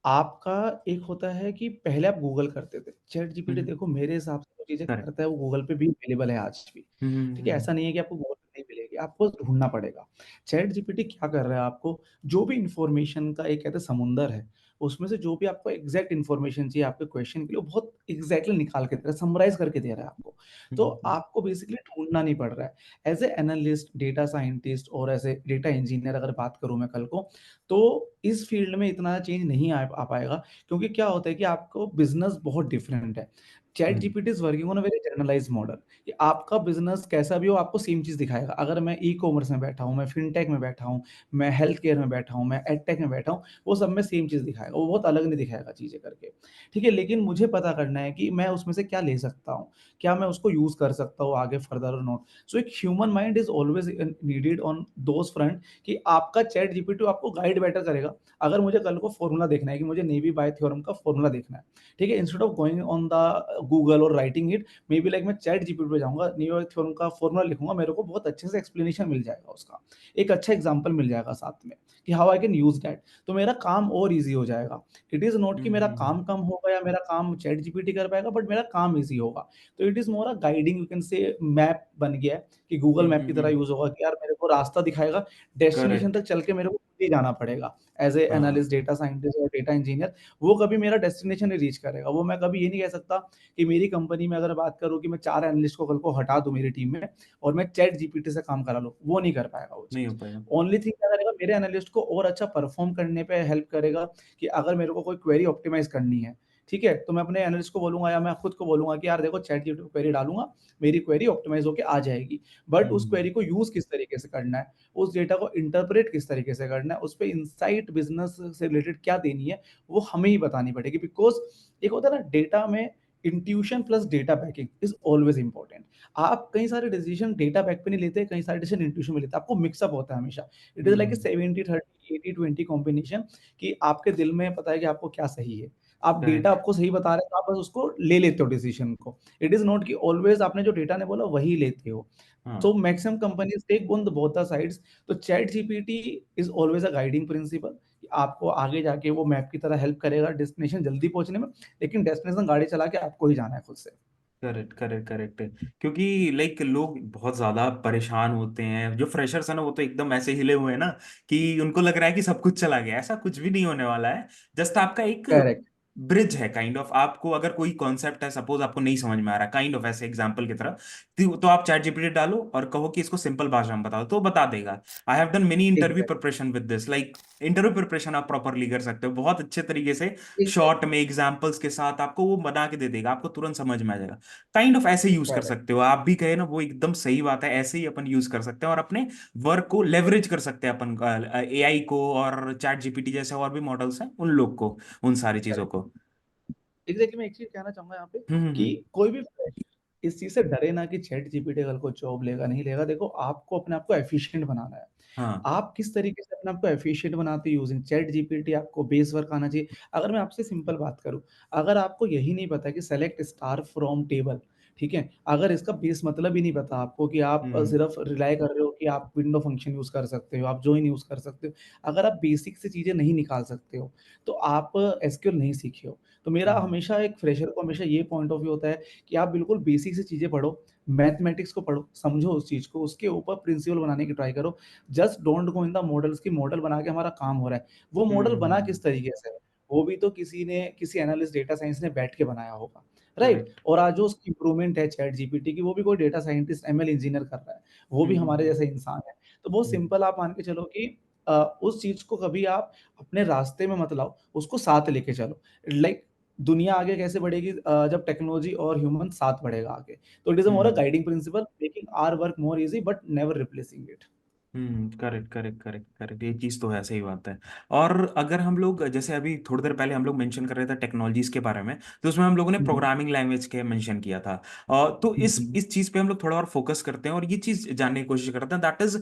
आपका एक होता है कि पहले आप गूगल करते थे। चैट जीपीटी देखो मेरे हिसाब से जो चीज़ें करेक्ट। करता है वो गूगल पे भी अवेलेबल है आज भी। ठीक है? ऐसा नहीं है कि आपको गूगल पे नहीं मिलेगी, आपको ढूँढना पड़ेगा। चैट जीपीटी क्या कर रहा है, आपको जो भी इन्फॉर्मेशन का एक कहते हैं समुंदर है, उसमें से जो भी आपको एग्ज़ैक्ट इन्फॉर्मेशन चाहिए आपके क्वेश्चन के लिए, वो बहुत एग्ज़ैक्टली निकाल के दे रहा है, समराइज़ करके दे रहा है आपको। तो आपको बेसिकली ढूँढना नहीं पड़ रहा है। As a analyst, data scientist और एज़ ए डेटा इंजीनियर अगर बात करूँ मैं कल को, तो इस फील्ड में इतना चेंज नहीं आ पाएगा, क्योंकि क्या होता है कि आपको बिज़नेस बहुत डिफरेंट है। Chat GPT is working on a very generalised model, कि आपका बिज़नेस कैसा भी हो आपको सेम चीज़ दिखाएगा। अगर मैं ई-कॉमर्स में बैठा हूँ, मैं फिनटेक में बैठा हूँ, मैं हेल्थ केयर में बैठा हूँ, मैं एडटेक में बैठा हूँ, वो सब में सेम चीज़ दिखाएगा, वो बहुत अलग नहीं दिखाएगा चीज़ें करके। ठीक है? लेकिन मुझे पता करना है कि मैं उसमें से क्या ले सकता हूँ, क्या मैं उसको यूज़ कर सकता हूँ आगे फर्दर और नॉट। सो एक human mind is always needed on those front, कि आपका चैट जीपीटी आपको गाइड बेटर करेगा। अगर मुझे कल को फ़ॉर्मूला देखना है कि मुझे नेवी बाय थ्योरम का फ़ॉर्मूला देखना है, ठीक है? Instead of going on the Google और writing it, maybe like मैं चैट जीपीटी पे जाऊँगा, नेवी बाय थ्योरम का फ़ॉर्मूला लिखूँगा, मेरे को बहुत अच्छे से एक्सप्लेनेशन मिल जाएगा उसका। एक अच्छा एग्ज़ाम्पल मिल जाएगा साथ में, कि how I can use that, तो मेरा काम और ईज़ी हो जाएगा। इट इज़ नॉट कि मेरा काम कम होगा या मेरा काम चैट जीपीटी कर पाएगा, बट मेरा काम ईज़ी होगा। तो it is more a guiding, you can से मैप बन गया है, कि गूगल मैप की तरह यूज़ होगा, कि यार मेरे को रास्ता दिखाएगा, डेस्टिनेशन करेक्ट। तक चल के मेरे को खुद ही जाना पड़ेगा। एज़ ए हाँ। एनालिस्ट, डेटा साइंटिस्ट और डेटा इंजीनियर, वो कभी मेरा डेस्टिनेशन नहीं रीच करेगा। वो मैं कभी ये नहीं कह सकता कि मेरी कंपनी में अगर बात करूँ कि मैं 4 एनालिस्ट को कल को हटा दूँ मेरी टीम में और मैं चैट जीपीटी से काम करा लूँ, वो नहीं कर पाएगा वो नहीं चीज़। हो पाएगा। ओनली थिंग क्या करेगा, मेरे एनालिस्ट को और अच्छा परफ़ॉर्म करने पे हेल्प करेगा, कि अगर मेरे को कोई क्वेरी ऑप्टिमाइज़ करनी है, ठीक है? तो मैं अपने एनालिस्ट को बोलूँगा या मैं खुद को बोलूँगा कि यार देखो, चैट जीपीटी पे क्वेरी डालूँगा, मेरी क्वेरी ऑप्टिमाइज़ होके आ जाएगी। बट उस हम्म क्वेरी को यूज़ किस तरीके से करना है, उस डेटा को इंटरप्रेट किस तरीके से करना है, उस पे इनसाइट बिज़नेस से रिलेटेड क्या देनी है, वो हमें ही बतानी पड़ेगी, बिकॉज़ एक होता है ना डेटा में, intuition plus data banking is always important. आप कई सारे डिसीज़न डेटा बैक पे नहीं लेते, कई सारे डिसीज़न इंट्यूशन में लेते हैं, आपको मिक्स अप होता है हमेशा। It is like a hmm 70-30, 80-20 combination, कि आपके दिल में पता है कि आपको क्या सही है। आप डेटा करेक्ट। आपको सही बता रहे हैं, तो आप बस उसको ले लेते हो डिसीज़न को। इट इज़ नॉट कि ऑलवेज़ आपने जो डेटा ने बोला वही लेते हो। हाँ। So maximum companies take on the both the sides. तो chat GPT is always a guiding principal, कि आपको आगे जाके वो मैप की तरह हेल्प करेगा डेस्टिनेशन जल्दी पहुंचने में, लेकिन डेस्टिनेशन गाड़ी चला के आपको ही जाना है खुद से। करेक्ट करेक्ट करेक्ट है, क्योंकि लाइक लोग बहुत ज्यादा परेशान होते हैं, जो फ्रेशर्स है ना वो तो एकदम ऐसे हिले हुए हैं ना कि उनको लग रहा है कि सब कुछ चला गया, ऐसा कुछ भी नहीं होने वाला है। जस्ट आपका एक करेक्ट, ब्रिज है काइंड ऑफ। आपको अगर कोई कॉन्सेप्ट है, सपोज आपको नहीं समझ में आ रहा, काइंड ऑफ ऐसे एग्जांपल की तरह, तो आप चैट जीपीटी डालो और कहो कि इसको सिंपल भाषा में बताओ, तो वो बता देगा। I have done many interview exact preparation with this, like interview preparation आप प्रॉपरली कर सकते हो बहुत अच्छे तरीके से, शॉर्ट एग्जैक्टली में एग्जांपल्स के साथ आपको वो बना के दे देगा, आपको तुरंत समझ में आ जाएगा। काइंड ऑफ ऐसे यूज कर करेक्ट सकते हो आप भी, कहे ना वो एकदम सही बात है, ऐसे ही अपन यूज कर सकते हैं और अपने वर्क को लेवरेज कर सकते हैं अपन, एआई को और चैट जीपीटी जैसे और भी मॉडल्स हैं उन लोग को, उन सारी चीजों करेक्ट को। एग्जैक्टली मैं एक चीज कहना चाहूंगा यहाँ पे कि हम्म। कोई भी फ्रेशर इस चीज से डरे ना कि चैट जीपीटी कल को जॉब लेगा नहीं लेगा। देखो आपको अपने आप को एफिशिएंट बनाना है। हाँ। आप किस तरीके से अपने आप को एफिशिएंट बनाते हो यूजिंग चैट जीपीटी। आपको बेस वर्क आना चाहिए। अगर मैं आपसे सिंपल बात करूं, अगर आपको यही नहीं पता कि सेलेक्ट स्टार फ्रॉम टेबल, ठीक है, अगर इसका बेस मतलब ही नहीं पता आपको कि आप हम्म सिर्फ रिलाय कर रहे हो कि आप विंडो फंक्शन यूज कर सकते हो, आप जॉइन यूज कर सकते हो, अगर आप बेसिक से चीजें नहीं निकाल सकते हो तो आप एसक्यूएल नहीं सीखे हो। तो मेरा हम्म हमेशा एक फ्रेशर को हमेशा ये पॉइंट ऑफ व्यू होता है कि आप बिल्कुल बेसिक से चीजें पढ़ो, मैथमेटिक्स को पढ़ो, समझो उस चीज को, उसके ऊपर प्रिंसिपल बनाने की ट्राई करो। Just don't go in the models की मॉडल बना के हमारा काम हो रहा है। वो मॉडल बना हम्म। किस तरीके से है, वो भी तो किसी ने, किसी एनालिस्ट डेटा साइंस ने बैठ के बनाया होगा, राइट। करेक्ट। और आज जो उसकी इंप्रूवमेंट है चैट जीपीटी की, वो भी कोई डेटा साइंटिस्ट एमएल इंजीनियर कर रहा है, वो भी हमारे हम्म जैसे इंसान है। तो बहुत हम्म सिंपल आप मान के चलो कि उस चीज को कभी आप अपने रास्ते में मत लाओ, उसको साथ लेके चलो। लाइक दुनिया आगे कैसे बढ़ेगी, जब टेक्नोलॉजी और ह्यूमन साथ बढ़ेगा आगे। तो it is more a hmm guiding principle making our work more easy but never replacing it. Correct correct correct correct, ये चीज तो है, सही बात है। और अगर हम लोग जैसे अभी थोड़ी देर पहले हम लोग मेंशन कर रहे थे टेक्नोलॉजीज के बारे में, तो उसमें हम लोगों ने हम्म, प्रोग्रामिंग लैंग्वेज के मेंशन किया था। तो हम्म, इस चीज पे हम लोग थोड़ा और फोकस करते हैं और ये चीज जानने की कोशिश करते हैं, दैट इज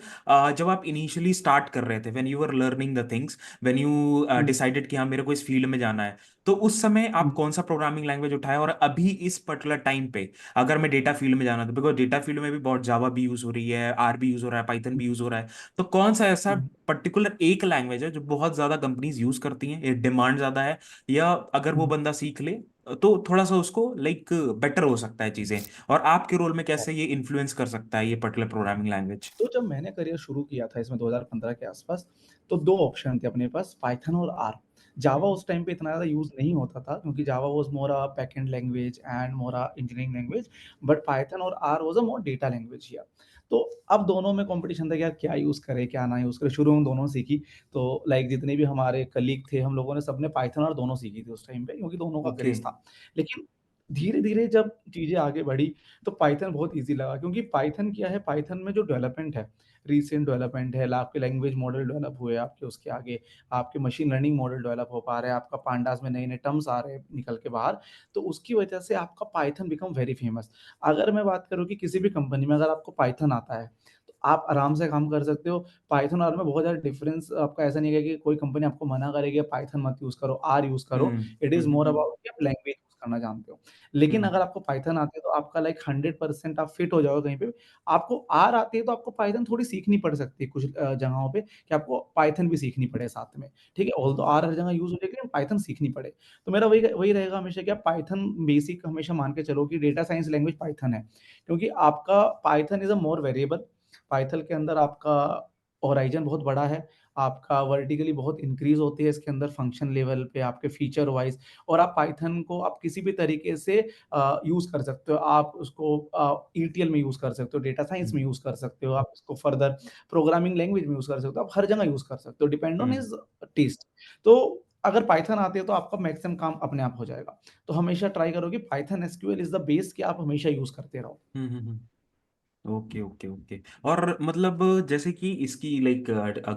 जब आप इनिशियली स्टार्ट कर रहे थे, when you are learning the things, when you hmm, decided कि हाँ मेरे को इस फील्ड में जाना है, तो उस समय आप हम्म, कौन सा प्रोग्रामिंग लैंग्वेज उठाए, और अभी इस पर्टिकुलर टाइम पे अगर मैं डेटा फील्ड में जाना था, बिकॉज डेटा फील्ड में भी बहुत जावा भी यूज हो रही है, आर भी यूज हो रहा है, पाइथन भी यूज हो रहा है, तो कौन सा ऐसा हम्म, पर्टिकुलर एक लैंग्वेज है जो बहुत ज्यादा कंपनीज यूज करती हैं, ये डिमांड ज्यादा है, या अगर वो हम्म। बंदा सीख ले तो थोड़ा सा उसको लाइक बेटर हो सकता है चीजें, और आपके रोल में कैसे ये इन्फ्लुएंस कर सकता है ये पर्टिकुलर प्रोग्रामिंग लैंग्वेज? तो जब मैंने करियर शुरू किया था इसमें 2015 के आसपास, तो 2 ऑप्शन थे अपने पास, पाइथन और आर। जावा हम्म उस टाइम पे इतना ज़्यादा यूज़ नहीं होता था क्योंकि Java was more a backend language and more a engineering language, but Python और R was a more data language here. तो अब दोनों में कॉम्पिटिशन था कि यार क्या यूज़ करें, क्या ना यूज़ करें। शुरू में दोनों सीखी, तो लाइक जितने भी हमारे कलीग थे, हम लोगों ने सबने पाइथन और दोनों सीखी थी उस टाइम पे क्योंकि दोनों का ओके। क्रेज़ था। लेकिन धीरे-धीरे जब चीज़ें आगे बढ़ी, तो पाइथन बहुत ईज़ी लगा क्योंकि पाइथन क्या है, पाइथन में जो डेवलपमेंट है, रीसेंट डेवलपमेंट है, आपके लैंग्वेज मॉडल डेवलप हुए, आपके उसके आगे आपके मशीन लर्निंग मॉडल डेवलप हो पा रहे हैं, आपका पांडास में नए-नए टर्म्स आ रहे हैं निकल के बाहर, तो उसकी वजह से आपका पाइथन बिकम वेरी फेमस। अगर मैं बात करूँ कि किसी भी कंपनी में अगर आपको पाइथन आता है, तो आप आराम से काम कर सकते हो। पाइथन और आर में बहुत ज़्यादा डिफरेंस आपका ऐसा नहीं है कि कोई कंपनी आपको मना करेगी पाइथन मत यूज़ करो, आर यूज़ करो। इट इज़ मोर अबाउट कि आप लैंग्वेज यूज़ करना जानते हो। लेकिन हम्म अगर आपको पाइथन आती है तो आपका लाइक 100% आप फिट हो जाओगे कहीं पे। आपको आर आती है तो आपको पाइथन थोड़ी सीखनी पड़ सकती है कुछ जगहों पे कि आपको पाइथन भी सीखनी पड़े साथ में, ठीक है? ऑल्दो आर हर जगह यूज़ हो जाएगी लेकिन पाइथन सीखनी पड़े। तो मेरा वही वही रहेगा हमेशा कि आप पाइथन बेसिक हमेशा मान के चलो कि डेटा साइंस लैंग्वेज पाइथन है। क्योंकि आपका Python is a more variable, Python के अंदर आपका होराइज़न बहुत बड़ा है, आपका वर्टिकली बहुत इंक्रीज़ होती है इसके अंदर फंक्शन लेवल पे आपके फीचर वाइज़। और आप पाइथन को आप किसी भी तरीके से यूज़ कर सकते हो। आप उसको ईटीएल में यूज़ कर सकते हो, डेटा साइंस हम्म में यूज़ कर सकते हो, आप इसको फर्दर प्रोग्रामिंग लैंग्वेज में यूज़ कर सकते हो, आप हर जगह यूज़ कर सकते हो, depend on hmm his taste. तो अगर पाइथन आती है तो आपका मैक्सिमम काम अपने आप हो जाएगा। तो हमेशा ट्राई करो कि Python SQL is the base कि आप हमेशा यूज़ करते रहो। हम्म। Okay okay okay. और मतलब जैसे कि इसकी लाइक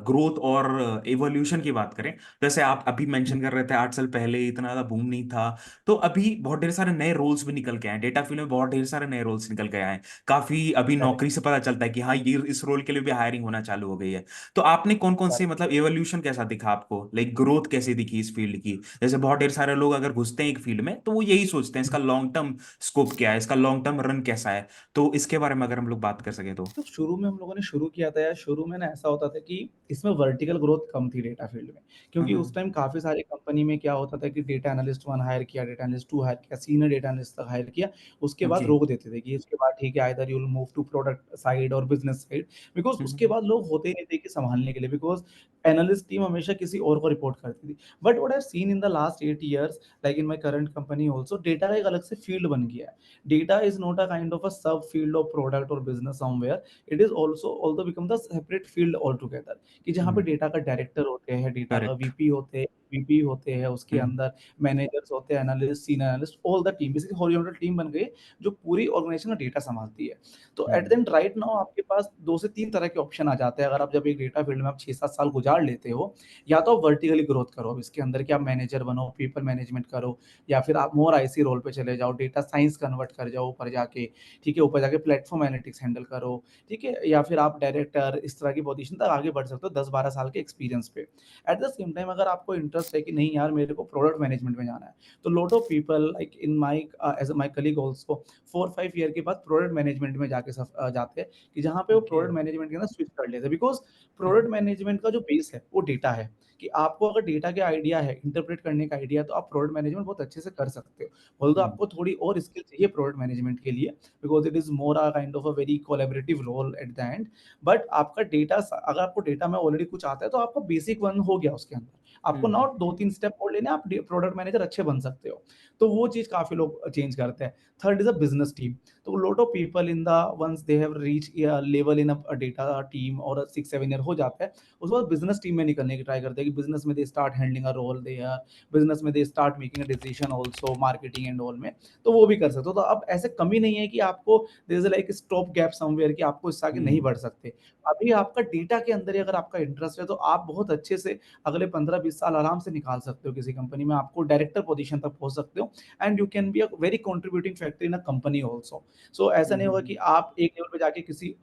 ग्रोथ और एवोल्यूशन की बात करें, जैसे आप अभी हुँ, मेंशन कर रहे थे 8 साल पहले इतना ज्यादा बूम नहीं था, तो अभी बहुत ढेर सारे नए रोल्स भी निकल के आए हैं, डेटा फील्ड में बहुत ढेर सारे नए रोल्स निकल के आए हैं, काफी अभी करेक्ट, नौकरी से पता चलता है कि हाँ ये इस रोल के लिए भी हायरिंग होना चालू हो गई है। तो आपने कौन कौन से करेक्ट। मतलब एवोल्यूशन कैसा दिखा आपको, लाइक ग्रोथ कैसे दिखी इस फील्ड की? जैसे बहुत ढेर सारे लोग अगर घुसते हैं एक फील्ड में तो वो यही सोचते हैं इसका लॉन्ग टर्म स्कोप क्या है, इसका लॉन्ग टर्म रन कैसा है, तो इसके बारे में अगर हम लोग लोग बात कर सके तो। तो शुरू में हम लोगों ने शुरू किया था यार, शुरू में ना ऐसा होता था कि इसमें वर्टिकल ग्रोथ कम थी डेटा फील्ड में। क्योंकि उस हम्म। टाइम काफ़ी सारी कंपनी में क्या होता था कि डेटा एनालिस्ट 1 हायर किया, डेटा एनालिस्ट 2 हायर किया, सीनियर डेटा एनालिस्ट तक हायर किया, उसके बाद ओके। रोक देते थे कि उसके बाद ठीक है either you will move to product side और बिज़नेस साइड। बिकॉज़ उसके बाद लोग होते ही नहीं थे कि संभालने के लिए, बिकॉज़ एनालिस्ट टीम हमेशा किसी और को रिपोर्ट करती थी। But what I have seen in the last 8 years like in my current company also, data का एक अलग से फील्ड बन गया है। Data is not a kind of अ सब फील्ड ऑफ प्रोडक्ट और business somewhere, it is also become the separate field all together. कि जहाँ पे डेटा का डायरेक्टर होते हैं, डेटा का करेक्ट। वीपी होते हैं, उसके हम्म। अंदर मैनेजर्स होते हैं, analyst, senior analyst, all the team basically horizontal team बन गई जो पूरी ऑर्गेनाइजेशन का डेटा संभालती है। तो at the hmm. And right now आपके पास 2 से 3 तरह के ऑप्शन आ जाते हैं। अगर आप जब एक डेटा फील्ड में आप 6-7 साल गुजार लेते हो, या तो आप वर्टिकली ग्रोथ करो, अब इसके अंदर कि आप मैनेजर बनो, पीपल मैनेजमेंट करो, या फिर आप मोर आईसी रोल पे चले जाओ, डेटा साइंस कन्वर्ट कर जाओ ऊपर जाके, ठीक है? ऊपर जाके प्लेटफॉर्म एनालिटिक्स हैंडल करो, ठीक है? या फिर आप डायरेक्टर इस तरह की पोजीशन तक आगे बढ़ सकते हो 10-12 साल के एक्सपीरियंस पे। एट द सेम टाइम अगर आपको इंटरेस्ट है कि नहीं यार मेरे को प्रोडक्ट मैनेजमेंट में जाना है, तो lot of people like in my as my colleague also 4-5 year के बाद प्रोडक्ट मैनेजमेंट में जाते हैं, कि जहाँ पे वो ओके। प्रोडक्ट मैनेजमेंट के अंदर स्विच कर लेते हैं। बिकॉज़ प्रोडक्ट मैनेजमेंट का जो बेस है वो डेटा है, कि आपको अगर डेटा का आइडिया है, इंटरप्रेट करने का आइडिया है, तो आप प्रोडक्ट मैनेजमेंट बहुत अच्छे से कर सकते हो। ऑल्दो आपको थोड़ी और स्किल चाहिए प्रोडक्ट मैनेजमेंट के लिए, because it is more a kind of a very collaborative role at the end. But आपका डेटा अगर आपको डेटा में ऑलरेडी कुछ आता है, तो आपका बेसिक वन हो गया उसके अंदर। आपको ना 2-3 स्टेप और लेने हैं, आप प्रोडक्ट मैनेजर अच्छे बन सकते हो। तो वो चीज़ काफ़ी लोग चेंज करते हैं। Third is a business team. तो lot of people in the ones they have reach level in a data team और 6-7 ईयर हो जाता है, उसके बाद बिज़नेस टीम में निकलने की ट्राई करते हैं कि बिज़नेस में they start handling a role there, business में they start making a decision also marketing and all में। तो वो भी कर सकते हो। तो अब ऐसे कमी नहीं है कि आपको there is like stop gap somewhere कि आपको इससे आगे नहीं बढ़ सकते। अभी आपका डेटा के अंदर ही अगर आपका इंटरेस्ट है, तो आप बहुत अच्छे से अगले 15-20 साल आराम से निकाल सकते हो किसी कंपनी में, आपको डायरेक्टर पोज़ीशन तक पहुँच सकते हो, and you can be a very contributing factor in a company also. So ऐसा नहीं होगा कि आप एक लेवल पे जाके किसी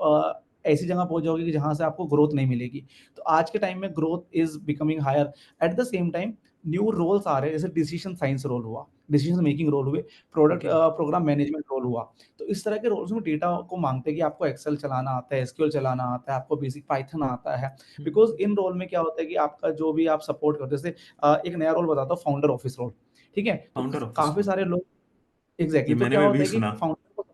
ऐसी जगह पहुँच जाओगे कि जहाँ से आपको ग्रोथ नहीं मिलेगी। तो आज के टाइम में growth is becoming higher. At the same time new roles आ रहे हैं, जैसे डिसीजन साइंस रोल हुआ, डिसीजन मेकिंग रोल हुए, product okay. Program management role हुआ। तो इस तरह के रोल्स में डेटा को माँगते हैं कि आपको एक्सेल चलाना आता है, एसक्यूएल चलाना आता है, आपको बेसिक पाइथन आता है। बिकॉज़ इन रोल में क्या होता है कि आपका जो भी आप सपोर्ट करते हैं, जैसे एक नया रोल बताता हूँ, फाउंडर ऑफिस रोल, ठीक है? तो फाउंडर ऑफिस काफ़ी रोल। सारे लोग ये एग्ज़ैक्टली, तो मैंने क्या भी होता अभी है कि सुना। फाउंडर को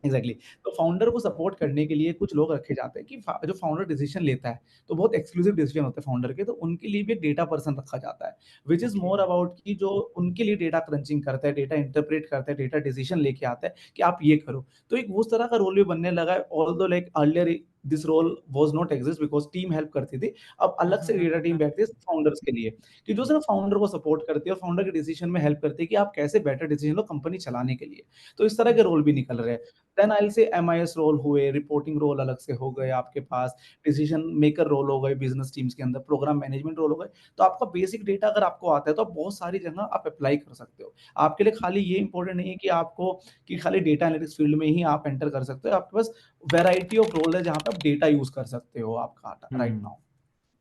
एग्जैक्टली exactly. तो फाउंडर को सपोर्ट करने के लिए कुछ लोग रखे जाते हैं कि जो फाउंडर डिसीजन लेता है, तो बहुत एक्सक्लूसिव डिसीजन होते हैं फाउंडर के, तो उनके लिए भी एक डेटा पर्सन रखा जाता है, which is okay. More about कि जो उनके लिए डेटा क्रंचिंग करता है, डेटा इंटरप्रेट करता है, डेटा डिसीजन लेके आता है कि आप ये करो। तो एक उस तरह का रोल भी बनने लगा है, although like earlier this role was not exist because team help करती थी। अब अलग से डेटा टीम बैठती है फाउंडर्स के लिए, कि जो सिर्फ फाउंडर को सपोर्ट करती है और फाउंडर के डिसीजन में हेल्प करती है कि आप कैसे बेटर डिसीजन लो कंपनी चलाने के लिए। तो इस तरह के रोल भी निकल रहे हैं। Then I will say MIS role हुए, रिपोर्टिंग रोल अलग से हो गए आपके पास, डिसीजन मेकर रोल हो गए बिजनेस टीम्स के अंदर, प्रोग्राम मैनेजमेंट रोल हो गए। तो आपका बेसिक डेटा अगर आपको आता है, तो आप बहुत सारी जगह आप अप्लाई कर सकते हो। आपके लिए खाली ये इंपॉर्टेंट नहीं है कि आपको कि खाली डेटा एनालिटिक्स फील्ड में ही आप एंटर कर सकते हो। आपके पास वैरायटी ऑफ रोल है जहाँ पे आप डेटा यूज कर सकते हो आपका राइट हम्म। नाउ।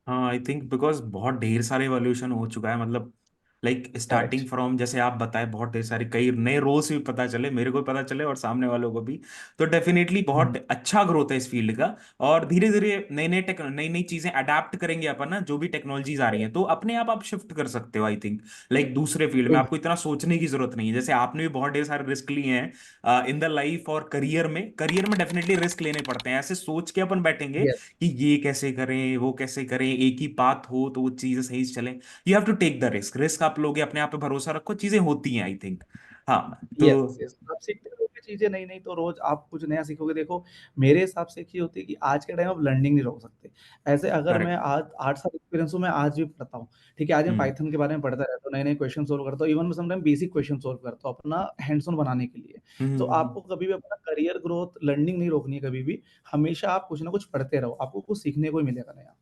हाँ, आई थिंक बिकॉज बहुत ढेर सारे एवोल्यूशन हो चुका है, मतलब लाइक स्टार्टिंग करेक्ट। फ्रॉम जैसे आप बताए, बहुत ढेर सारे कई नए रोल्स भी पता चले, मेरे को भी पता चले और सामने वालों को भी। तो डेफिनेटली बहुत अच्छा ग्रोथ है इस फील्ड का। और धीरे धीरे नई नई चीजें अडेप्ट करेंगे अपन ना, जो भी टेक्नोलॉजीज आ रही हैं, तो अपने आप शिफ्ट कर सकते हो आई थिंक। लाइक दूसरे फील्ड में आपको इतना सोचने की जरूरत नहीं है, जैसे आपने भी बहुत ढेर सारे रिस्क लिए हैं इन द लाइफ और करियर में डेफिनेटली रिस्क लेने पड़ते हैं। ऐसे सोच के अपन बैठेंगे यस कि ये कैसे करें वो कैसे करें, एक ही पाथ हो तो वो चीजें सही से चले। You have to take the risk, risk आप लोगे, अपने आप पे भरोसा रखो, चीजें होती हैं आई थिंक। हाँ तो। Yes, yes. आप सीखते रहोगे चीज़ें नई-नई, तो रोज़ आप कुछ नया सीखोगे। देखो, मेरे हिसाब से एक चीज़ होती है कि आज के टाइम आप लर्निंग नहीं रोक सकते। ऐसे अगर मैं करेक्ट। आज 8 साल एक्सपीरियंस हूँ, मैं आज भी पढ़ता हूँ, ठीक है? आज मैं हम्म। पाइथन के बारे में पढ़ता रहता हूँ, नए-नए क्वेश्चन सॉल्व करता हूँ, इवन मैं समटाइम बेसिक क्वेश्चन सॉल्व करता हूँ, अपना हैंड्स ऑन बनाने के लिए। तो हम्म। आपको कभी भी अपना करियर ग्रोथ, लर्निंग नहीं रोकनी है कभी भी। हमेशा आप कुछ ना कुछ पढ़ते रहो, आपको कुछ सीखने को ही मिलेगा नया।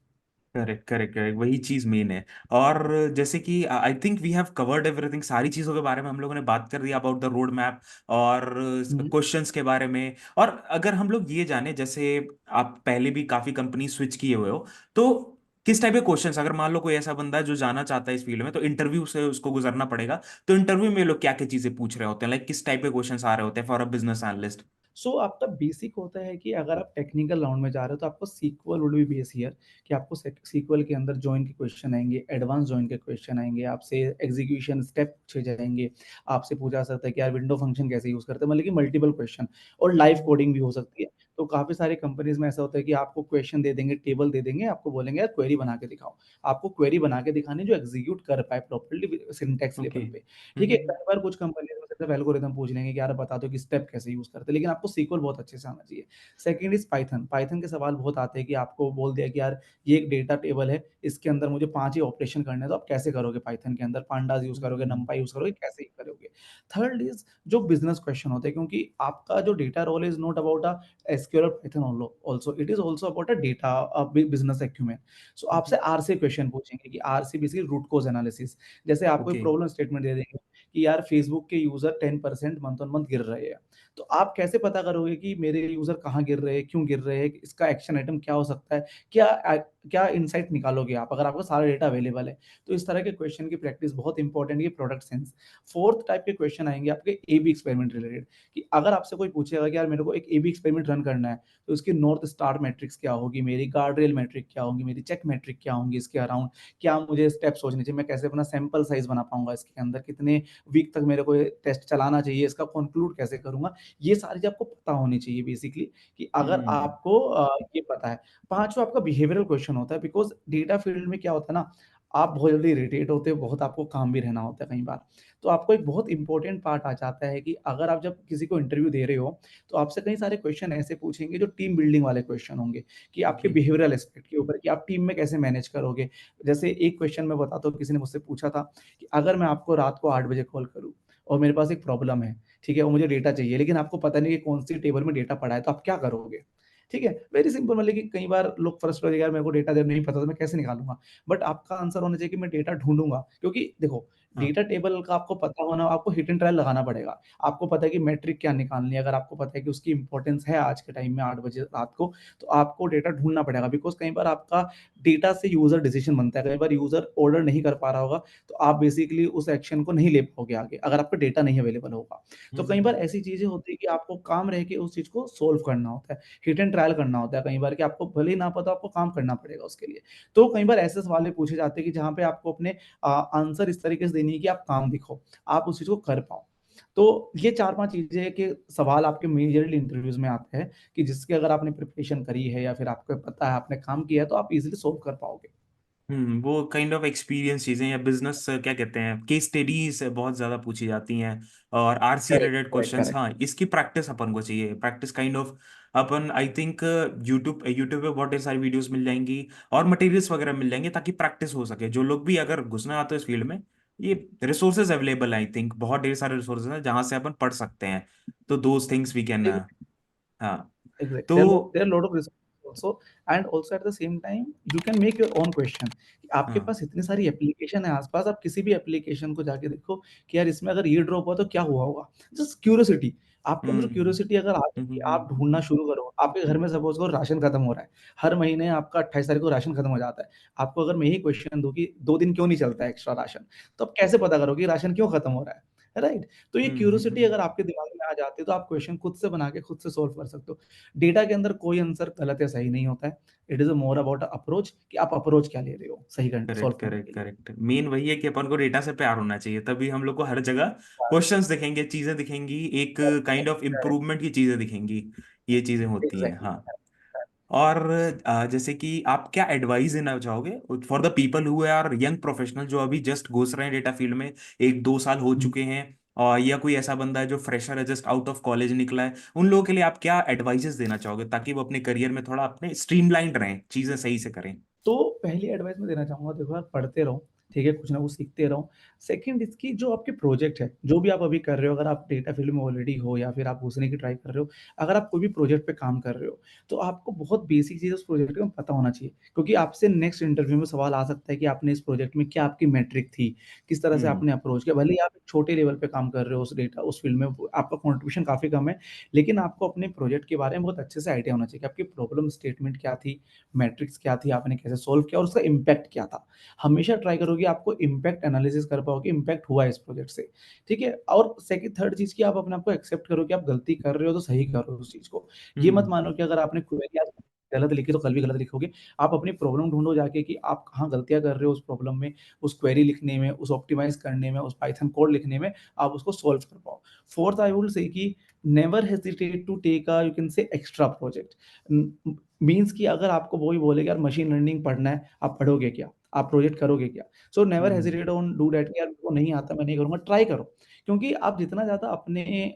करेक्ट करेक्ट करेक्ट, वही चीज मेन है। और जैसे कि I think we have covered everything, सारी चीजों के बारे में हम लोगों ने बात कर दिया, अबाउट द रोड मैप और हुँ, क्वेश्चंस के बारे में। और अगर हम लोग ये जाने, जैसे आप पहले भी काफी कंपनी स्विच किए हुए हो, तो किस टाइप के क्वेश्चंस, अगर मान लो कोई ऐसा बंदा है जो जाना चाहता है इस फील्ड में, तो इंटरव्यू से उसको गुजरना पड़ेगा, तो इंटरव्यू में ये लोग क्या क्या चीजें पूछ रहे होते हैं, लाइक किस टाइप के क्वेश्चंस आ रहे होते हैं फॉर अ बिजनेस एनालिस्ट। सो आपका बेसिक होता है कि अगर आप टेक्निकल राउंड में जा रहे हो तो आपको SQL would be base here, कि आपको सीक्वल के अंदर जॉइन के क्वेश्चन आएंगे, एडवांस जॉइन के क्वेश्चन आएंगे, आपसे एग्जीक्यूशन स्टेप पूछे जाएंगे, आपसे पूछा जा सकता है कि यार विंडो फंक्शन कैसे यूज करते हैं, मतलब कि मल्टीपल क्वेश्चन, और लाइव कोडिंग भी हो सकती है। तो काफी सारे कंपनीज में ऐसा होता है कि आपको क्वेश्चन दे देंगे, टेबल दे देंगे, आपको बोलेंगे यार क्वेरी बना के दिखाओ। आपको क्वेरी बना के दिखानी जो एग्जीक्यूट कर पाए प्रॉपर्ली सिंटेक्स ओके। लेवल पे। ठीक है, कई बार कुछ कंपनीज में सिर्फ एल्गोरिदम पूछ लेंगे कि यार बता दो कि स्टेप कैसे यूज करते हैं, लेकिन आपको सीक्वल बहुत अच्छे से आना चाहिए। Second is Python. पाइथन के सवाल बहुत आते हैं कि आपको बोल दिया कि यार ये एक डेटा टेबल है, इसके अंदर मुझे 5 ही ऑपरेशन करने हैं, तो आप कैसे करोगे पाइथन के अंदर? पांडास यूज करोगे, हम्म। नंपाई यूज करोगे, कैसे ही करोगे? थर्ड इज जो बिजनेस क्वेश्चन होते हैं, क्योंकि आपका जो data role is not about a SQL और Python also, it is also about a data business acumen. So आपसे आरसी क्वेश्चन पूछेंगे कि RC basically root cause analysis. जैसे आपको एक ओके। प्रॉब्लम स्टेटमेंट दे देंगे कि यार फेसबुक के यूजर 10% मंथ ऑन मंथ गिर रहे हैं, तो आप कैसे पता करोगे कि मेरे यूजर कहाँ गिर रहे हैं, क्यों गिर रहे हैं, इसका एक्शन आइटम क्या हो सकता है, क्या इनसाइट निकालोगे आप अगर आपका सारा डेटा अवेलेबल है? तो इस तरह के क्वेश्चन की प्रैक्टिस बहुत इंपॉर्टेंट है, प्रोडक्ट सेंस। फोर्थ टाइप के क्वेश्चन आएंगे आपके ए बी एक्सपेरिमेंट रिलेटेड, कि अगर आपसे कोई पूछेगा कि यार मेरे को एक ए बी एक्सपेरिमेंट रन करना है, तो उसकी नॉर्थ स्टार मैट्रिक्स क्या होगी, मेरी गार्ड रेल मैट्रिक क्या होगी, मेरी चेक मैट्रिक क्या होंगी, इसके अराउंड क्या मुझे स्टेप सोचने चाहिए, मैं कैसे अपना सैंपल साइज बना पाऊंगा, इसके अंदर कितने वीक तक मेरे को ये टेस्ट चलाना चाहिए, इसका कंक्लूड कैसे करूंगा। ये सारी चीज़ आपको पता होनी चाहिए बेसिकली, कि अगर हम्म। आपको ये पता है। पांचवा आपका बिहेवियरल क्वेश्चन होता है, बिकॉज डेटा फील्ड में क्या होता है ना, आप बहुत जल्दी इरिटेट होते हो, बहुत आपको काम भी रहना होता है कई बार। तो आपको एक बहुत इंपॉर्टेंट पार्ट आ जाता है कि अगर आप जब किसी को इंटरव्यू दे रहे हो, तो आपसे कई सारे क्वेश्चन ऐसे पूछेंगे जो टीम बिल्डिंग वाले क्वेश्चन होंगे, कि आपके ओके। बिहेवियरल एस्पेक्ट के ऊपर, कि आप टीम में कैसे मैनेज करोगे। जैसे एक क्वेश्चन मैं बताता हूँ, किसी ने मुझसे पूछा था कि अगर मैं आपको रात को 8 बजे कॉल करूँ और मेरे पास एक प्रॉब्लम है, ठीक है, और मुझे डेटा चाहिए, लेकिन आपको पता नहीं कि कौन सी टेबल में डेटा पड़ा है, तो आप क्या करोगे? ठीक है, वेरी सिंपल, मतलब कि कई बार लोग फ्रस्ट्रेट हो जाएगा, यार मेरे को डेटा जब नहीं पता तो मैं कैसे निकालूंगा। बट आपका आंसर होना चाहिए कि मैं डेटा ढूंढूंगा, क्योंकि देखो, हाँ। डेटा टेबल का आपको पता होना, आपको हिट एंड ट्रायल लगाना पड़ेगा। आपको पता है कि मैट्रिक क्या निकालनी है, अगर आपको पता है कि उसकी इंपॉर्टेंस है आज के टाइम में 8 बजे रात को, तो आपको डेटा ढूंढना पड़ेगा, बिकॉज कई बार आपका डेटा से यूजर डिसीजन बनता है, कई बार यूजर ऑर्डर नहीं कर पा रहा होगा, तो आप बेसिकली उस एक्शन को नहीं ले पाओगे आगे, अगर आपका डेटा नहीं अवेलेबल होगा। तो कई बार हम्म। ऐसी चीजें होती है कि आपको काम रह के उस चीज को सोल्व करना होता है, हिट एंड ट्रायल करना होता है कई बार, कि आपको भले ही ना पता, आपको काम करना पड़ेगा उसके लिए। तो कई बार ऐसे सवाल पूछे जाते हैं कि जहाँ पे आपको अपने आंसर इस तरीके से देनी है कि आप काम दिखो, आप उस चीज को कर पाओ। तो ये 4-5 चीजें के सवाल आपके मेजरली इंटरव्यूज में आते हैं, कि जिसके अगर आपने प्रिपरेशन करी है या फिर आपको पता है, आपने काम किया है, तो आप इजीली सोल्व कर पाओगे। वो काइंड ऑफ एक्सपीरियंस चीजें या बिजनेस क्या कहते हैं, केस स्टडीज बहुत ज्यादा पूछी जाती हैं। और RC correct, related correct, questions, correct. हाँ, इसकी प्रैक्टिस अपन को चाहिए, practice kind of. Upon I think YouTube YouTube पे बहुत ढेर सारी वीडियोस मिल जाएंगी और मटेरियल्स वगैरह मिल जाएंगे, ताकि प्रैक्टिस हो सके। जो लोग भी अगर घुसना चाहते हो इस फील्ड में, ये रिसोर्सेज अवेलेबल है। आई थिंक बहुत ढेर सारे रिसोर्सेज हैं जहां से अपन पढ़ सकते हैं। तो दोज थिंग्स वी कैन। हाँ। Exactly. तो There are a lot of resources also, and also at the same time you can make your own question। कि आपके हाँ। पास इतनी सारी एप्लीकेशन है आसपास, आप किसी भी एप्लीकेशन को जाके देखो कि यार इसमें अगर ये ड्रॉप हुआ तो क्या हुआ होगा। जस्ट क्यूरियोसिटी, आपके अंदर हम्म। क्यूरियोसिटी अगर आ जाए कि आप ढूंढना शुरू करो। आपके घर में सपोज करो राशन खत्म हो रहा है, हर महीने आपका 28 तारीख को राशन खत्म हो जाता है। आपको अगर मैं यही क्वेश्चन दूं कि 2 दिन क्यों नहीं चलता है एक्स्ट्रा राशन, तो आप कैसे पता करोगे कि राशन क्यों खत्म हो रहा है? राइट। तो ये क्यूरियोसिटी हम्म। अगर आपके दिमाग में आ जाती है, तो आप क्वेश्चन खुद से बना के खुद से सोल्व कर सकते हो। डेटा के अंदर कोई आंसर गलत या सही नहीं होता है। It is more about approach, कि आप अप्रोच क्या ले रहे हो सही करेक्ट, सॉल्व करने के करेक्ट, लिए। करेक्ट। मेन वही है कि अपन को डेटा से प्यार होना चाहिए, तभी हम लोग को हर जगह क्वेश्चंस दिखेंगे, चीजें दिखेंगी, एक काइंड ऑफ इम्प्रूवमेंट की चीजें दिखेंगी। ये चीजें होती हैं, एग्जैक्टली। हाँ। और जैसे कि आप क्या एडवाइस देना चाहोगे for the people who are young professional, जो अभी जस्ट घुस रहे हैं डेटा फील्ड में, 1-2 साल हो चुके हैं, और या कोई ऐसा बंदा है जो फ्रेशर है, जस्ट आउट ऑफ कॉलेज निकला है, उन लोगों के लिए आप क्या एडवाइजेस देना चाहोगे, ताकि वो अपने करियर में थोड़ा अपने स्ट्रीमलाइंड रहें, चीजें सही से करें। तो पहली एडवाइस मैं देना चाहूंगा, देखो यार पढ़ते रहो, ठीक है, कुछ ना कुछ सीखते रहो। सेकंड, इसकी जो आपके प्रोजेक्ट है, जो भी आप अभी कर रहे हो, अगर आप डेटा फील्ड में ऑलरेडी हो या फिर आप घुसने की ट्राई कर रहे हो, अगर आप कोई भी प्रोजेक्ट पे काम कर रहे हो, तो आपको बहुत बेसिक चीज़ उस प्रोजेक्ट में पता होना चाहिए, क्योंकि आपसे नेक्स्ट इंटरव्यू में सवाल आ सकता है कि आपने इस प्रोजेक्ट में क्या आपकी मेट्रिक थी, किस तरह से हम्म। आपने अप्रोच किया। भले ही आप एक छोटे लेवल पे काम कर रहे हो उस डेटा उस फील्ड में, आपका कॉन्ट्रीब्यूशन काफी कम है, लेकिन आपको अपने प्रोजेक्ट के बारे में बहुत अच्छे से आइडिया होना चाहिए कि आपकी प्रॉब्लम स्टेटमेंट क्या थी, मैट्रिक्स क्या थी, आपने कैसे सोल्व किया और उसका इम्पैक्ट क्या था। हमेशा ट्राई करोगे करोगे, आपको इम्पैक्ट एनालिसिस कर पाओगे, इम्पैक्ट हुआ है इस प्रोजेक्ट से, ठीक है? और सेकंड थर्ड चीज़ कि आप अपने आप को एक्सेप्ट करो कि आप गलती कर रहे हो तो सही करो उस चीज़ को। ये मत मानो कि अगर आपने क्वेरी आज गलत लिखी तो कल भी गलत लिखोगे। आप अपनी प्रॉब्लम ढूँढो जाके कि आप कहाँ गलतियाँ कर रहे हो उस प्रॉब्लम में, उस क्वेरी लिखने में, उस ऑप्टिमाइज़ करने में, उस पाइथन कोड लिखने में, आप उसको सॉल्व कर पाओ। फोर्थ आई वुड से कि never hesitate to take you can say extra project. Means कि अगर आपको वही बोले कि यार मशीन लर्निंग पढ़ना है, आप पढ़ोगे क्या? आप प्रोजेक्ट करोगे क्या? So never hesitate on do that कि यार मेरे को नहीं आता, मैं नहीं करूँगा, ट्राई करो। क्योंकि आप जितना ज़्यादा अपने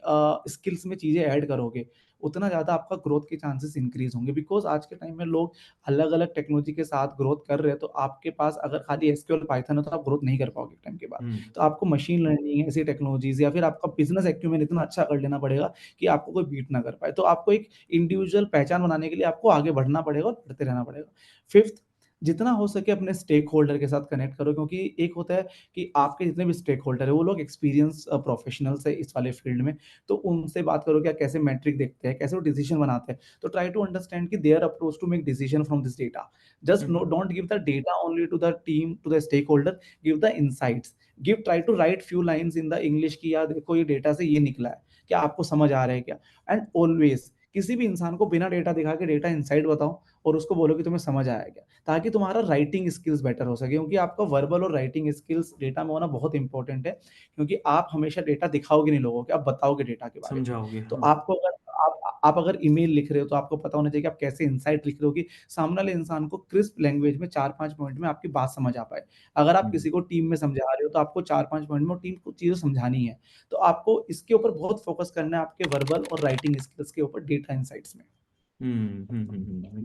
स्किल्स में चीज़ें ऐड करोगे, उतना ज़्यादा आपका ग्रोथ के चांसेस इंक्रीज़ होंगे। बिकॉज़ आज के टाइम में लोग अलग-अलग टेक्नोलॉजी के साथ ग्रोथ कर रहे हैं, तो आपके पास अगर खाली एसक्यूएल, पाइथन है, तो आप ग्रोथ नहीं कर पाओगे एक टाइम के बाद। हम्म तो आपको मशीन लर्निंग ऐसी टेक्नोलॉजीज़ या फिर आपका बिज़नेस एक्यूमेन इतना अच्छा कर लेना पड़ेगा कि आपको कोई बीट ना कर पाए। तो आपको एक इंडिविजुअल पहचान बनाने के लिए आपको आगे बढ़ना पड़ेगा और बढ़ते रहना पड़ेगा। फिफ्थ, जितना हो सके अपने स्टेक होल्डर के साथ कनेक्ट करो, क्योंकि एक होता है कि आपके जितने भी स्टेक होल्डर है वो लोग एक्सपीरियंस प्रोफेशनल्स है इस वाले फील्ड में, तो उनसे बात करो क्या कैसे मैट्रिक देखते हैं, कैसे वो डिसीजन बनाते हैं। तो ट्राई टू अंडरस्टैंड कि their approach to make decision from this data. Just no, hmm don't give the data only to the team, to the stakeholder, give the insights. Give, try to write few lines in the English कि यार देखो ये data से ये निकला है, क्या आपको समझ आ रहा है क्या? एंड ऑलवेज किसी भी इंसान को बिना डेटा दिखा के डेटा इनसाइट बताओ और उसको बोलो कि तुम्हें समझ आया क्या, ताकि तुम्हारा राइटिंग स्किल्स बेटर हो सके, क्योंकि आपका वर्बल और राइटिंग स्किल्स डेटा में होना बहुत इंपॉर्टेंट है। क्योंकि आप हमेशा डेटा दिखाओगे नहीं लोगों को, आप बताओगे डेटा के बारे में। समझाओगे तो हाँ आपको अगर आप अगर ईमेल लिख रहे हो तो आपको पता होना चाहिए कि आप कैसे इनसाइट लिख रहे हो कि सामने वाले इंसान को क्रिस्प लैंग्वेज में 4-5 मिनट में आपकी बात समझ आ पाए। अगर आप हम्म किसी को टीम में समझा रहे हो तो आपको 4-5 मिनट में वो टीम को चीज़ें समझानी है। तो आपको इसके ऊपर बहुत फोकस करना है, आपके वर्बल और राइटिंग स्किल्स के ऊपर डेटा इनसाइट्स में।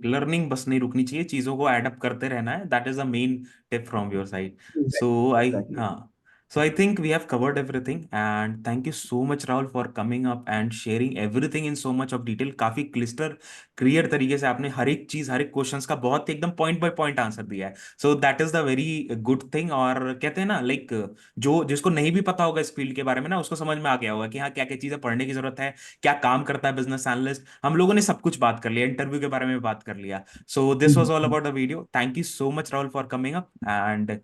लर्निंग बस नहीं रुकनी चाहिए, चीजों को एडअप करते रहना है, that is the main tip from your side. So I exactly. हाँ so I think we have covered everything and thank you so much Rahul for coming up and sharing everything in so much of detail। काफी clyster clear तरीके से आपने हर एक चीज हर एक questions का बहुत एकदम पॉइंट बाय पॉइंट आंसर दिया है। So that is the very good thing. और कहते हैं ना लाइक जो जिसको नहीं भी पता होगा इस फील्ड के बारे में ना, उसको समझ में आ गया होगा कि हाँ क्या क्या चीजें पढ़ने की जरूरत है, क्या काम करता है बिजनेस एनालिस्ट। हम लोगों ने सब कुछ बात कर लिया, इंटरव्यू के बारे में भी बात कर लिया। So this was all about the video. Thank you so much Rahul for coming up and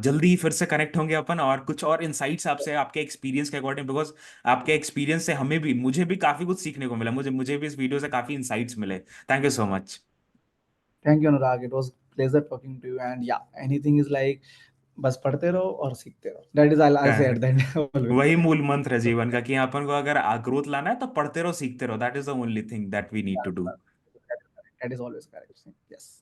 जल्दी फिर से कनेक्ट होंगे अपन और कुछ और इनसाइट्स आपसे आपके एक्सपीरियंस के अकॉर्डिंग, बिकॉज आपके एक्सपीरियंस से हमें भी मुझे भी काफी कुछ सीखने को मिला, मुझे भी इस वीडियो से काफी इनसाइट्स मिले। Thank you so much. Thank you Anurag, it was pleasure talking to you and या एनीथिंग इज लाइक बस पढ़ते रहो और सीखते रहो। दैट इज आई से at the correct, and always. वही मूल मंत्र है जीवन का कि अपन को अगर ग्रोथ लाना है तो पढ़ते रहो सीखते रहो, that is the only thing that we need to do. That is always correct. Yes.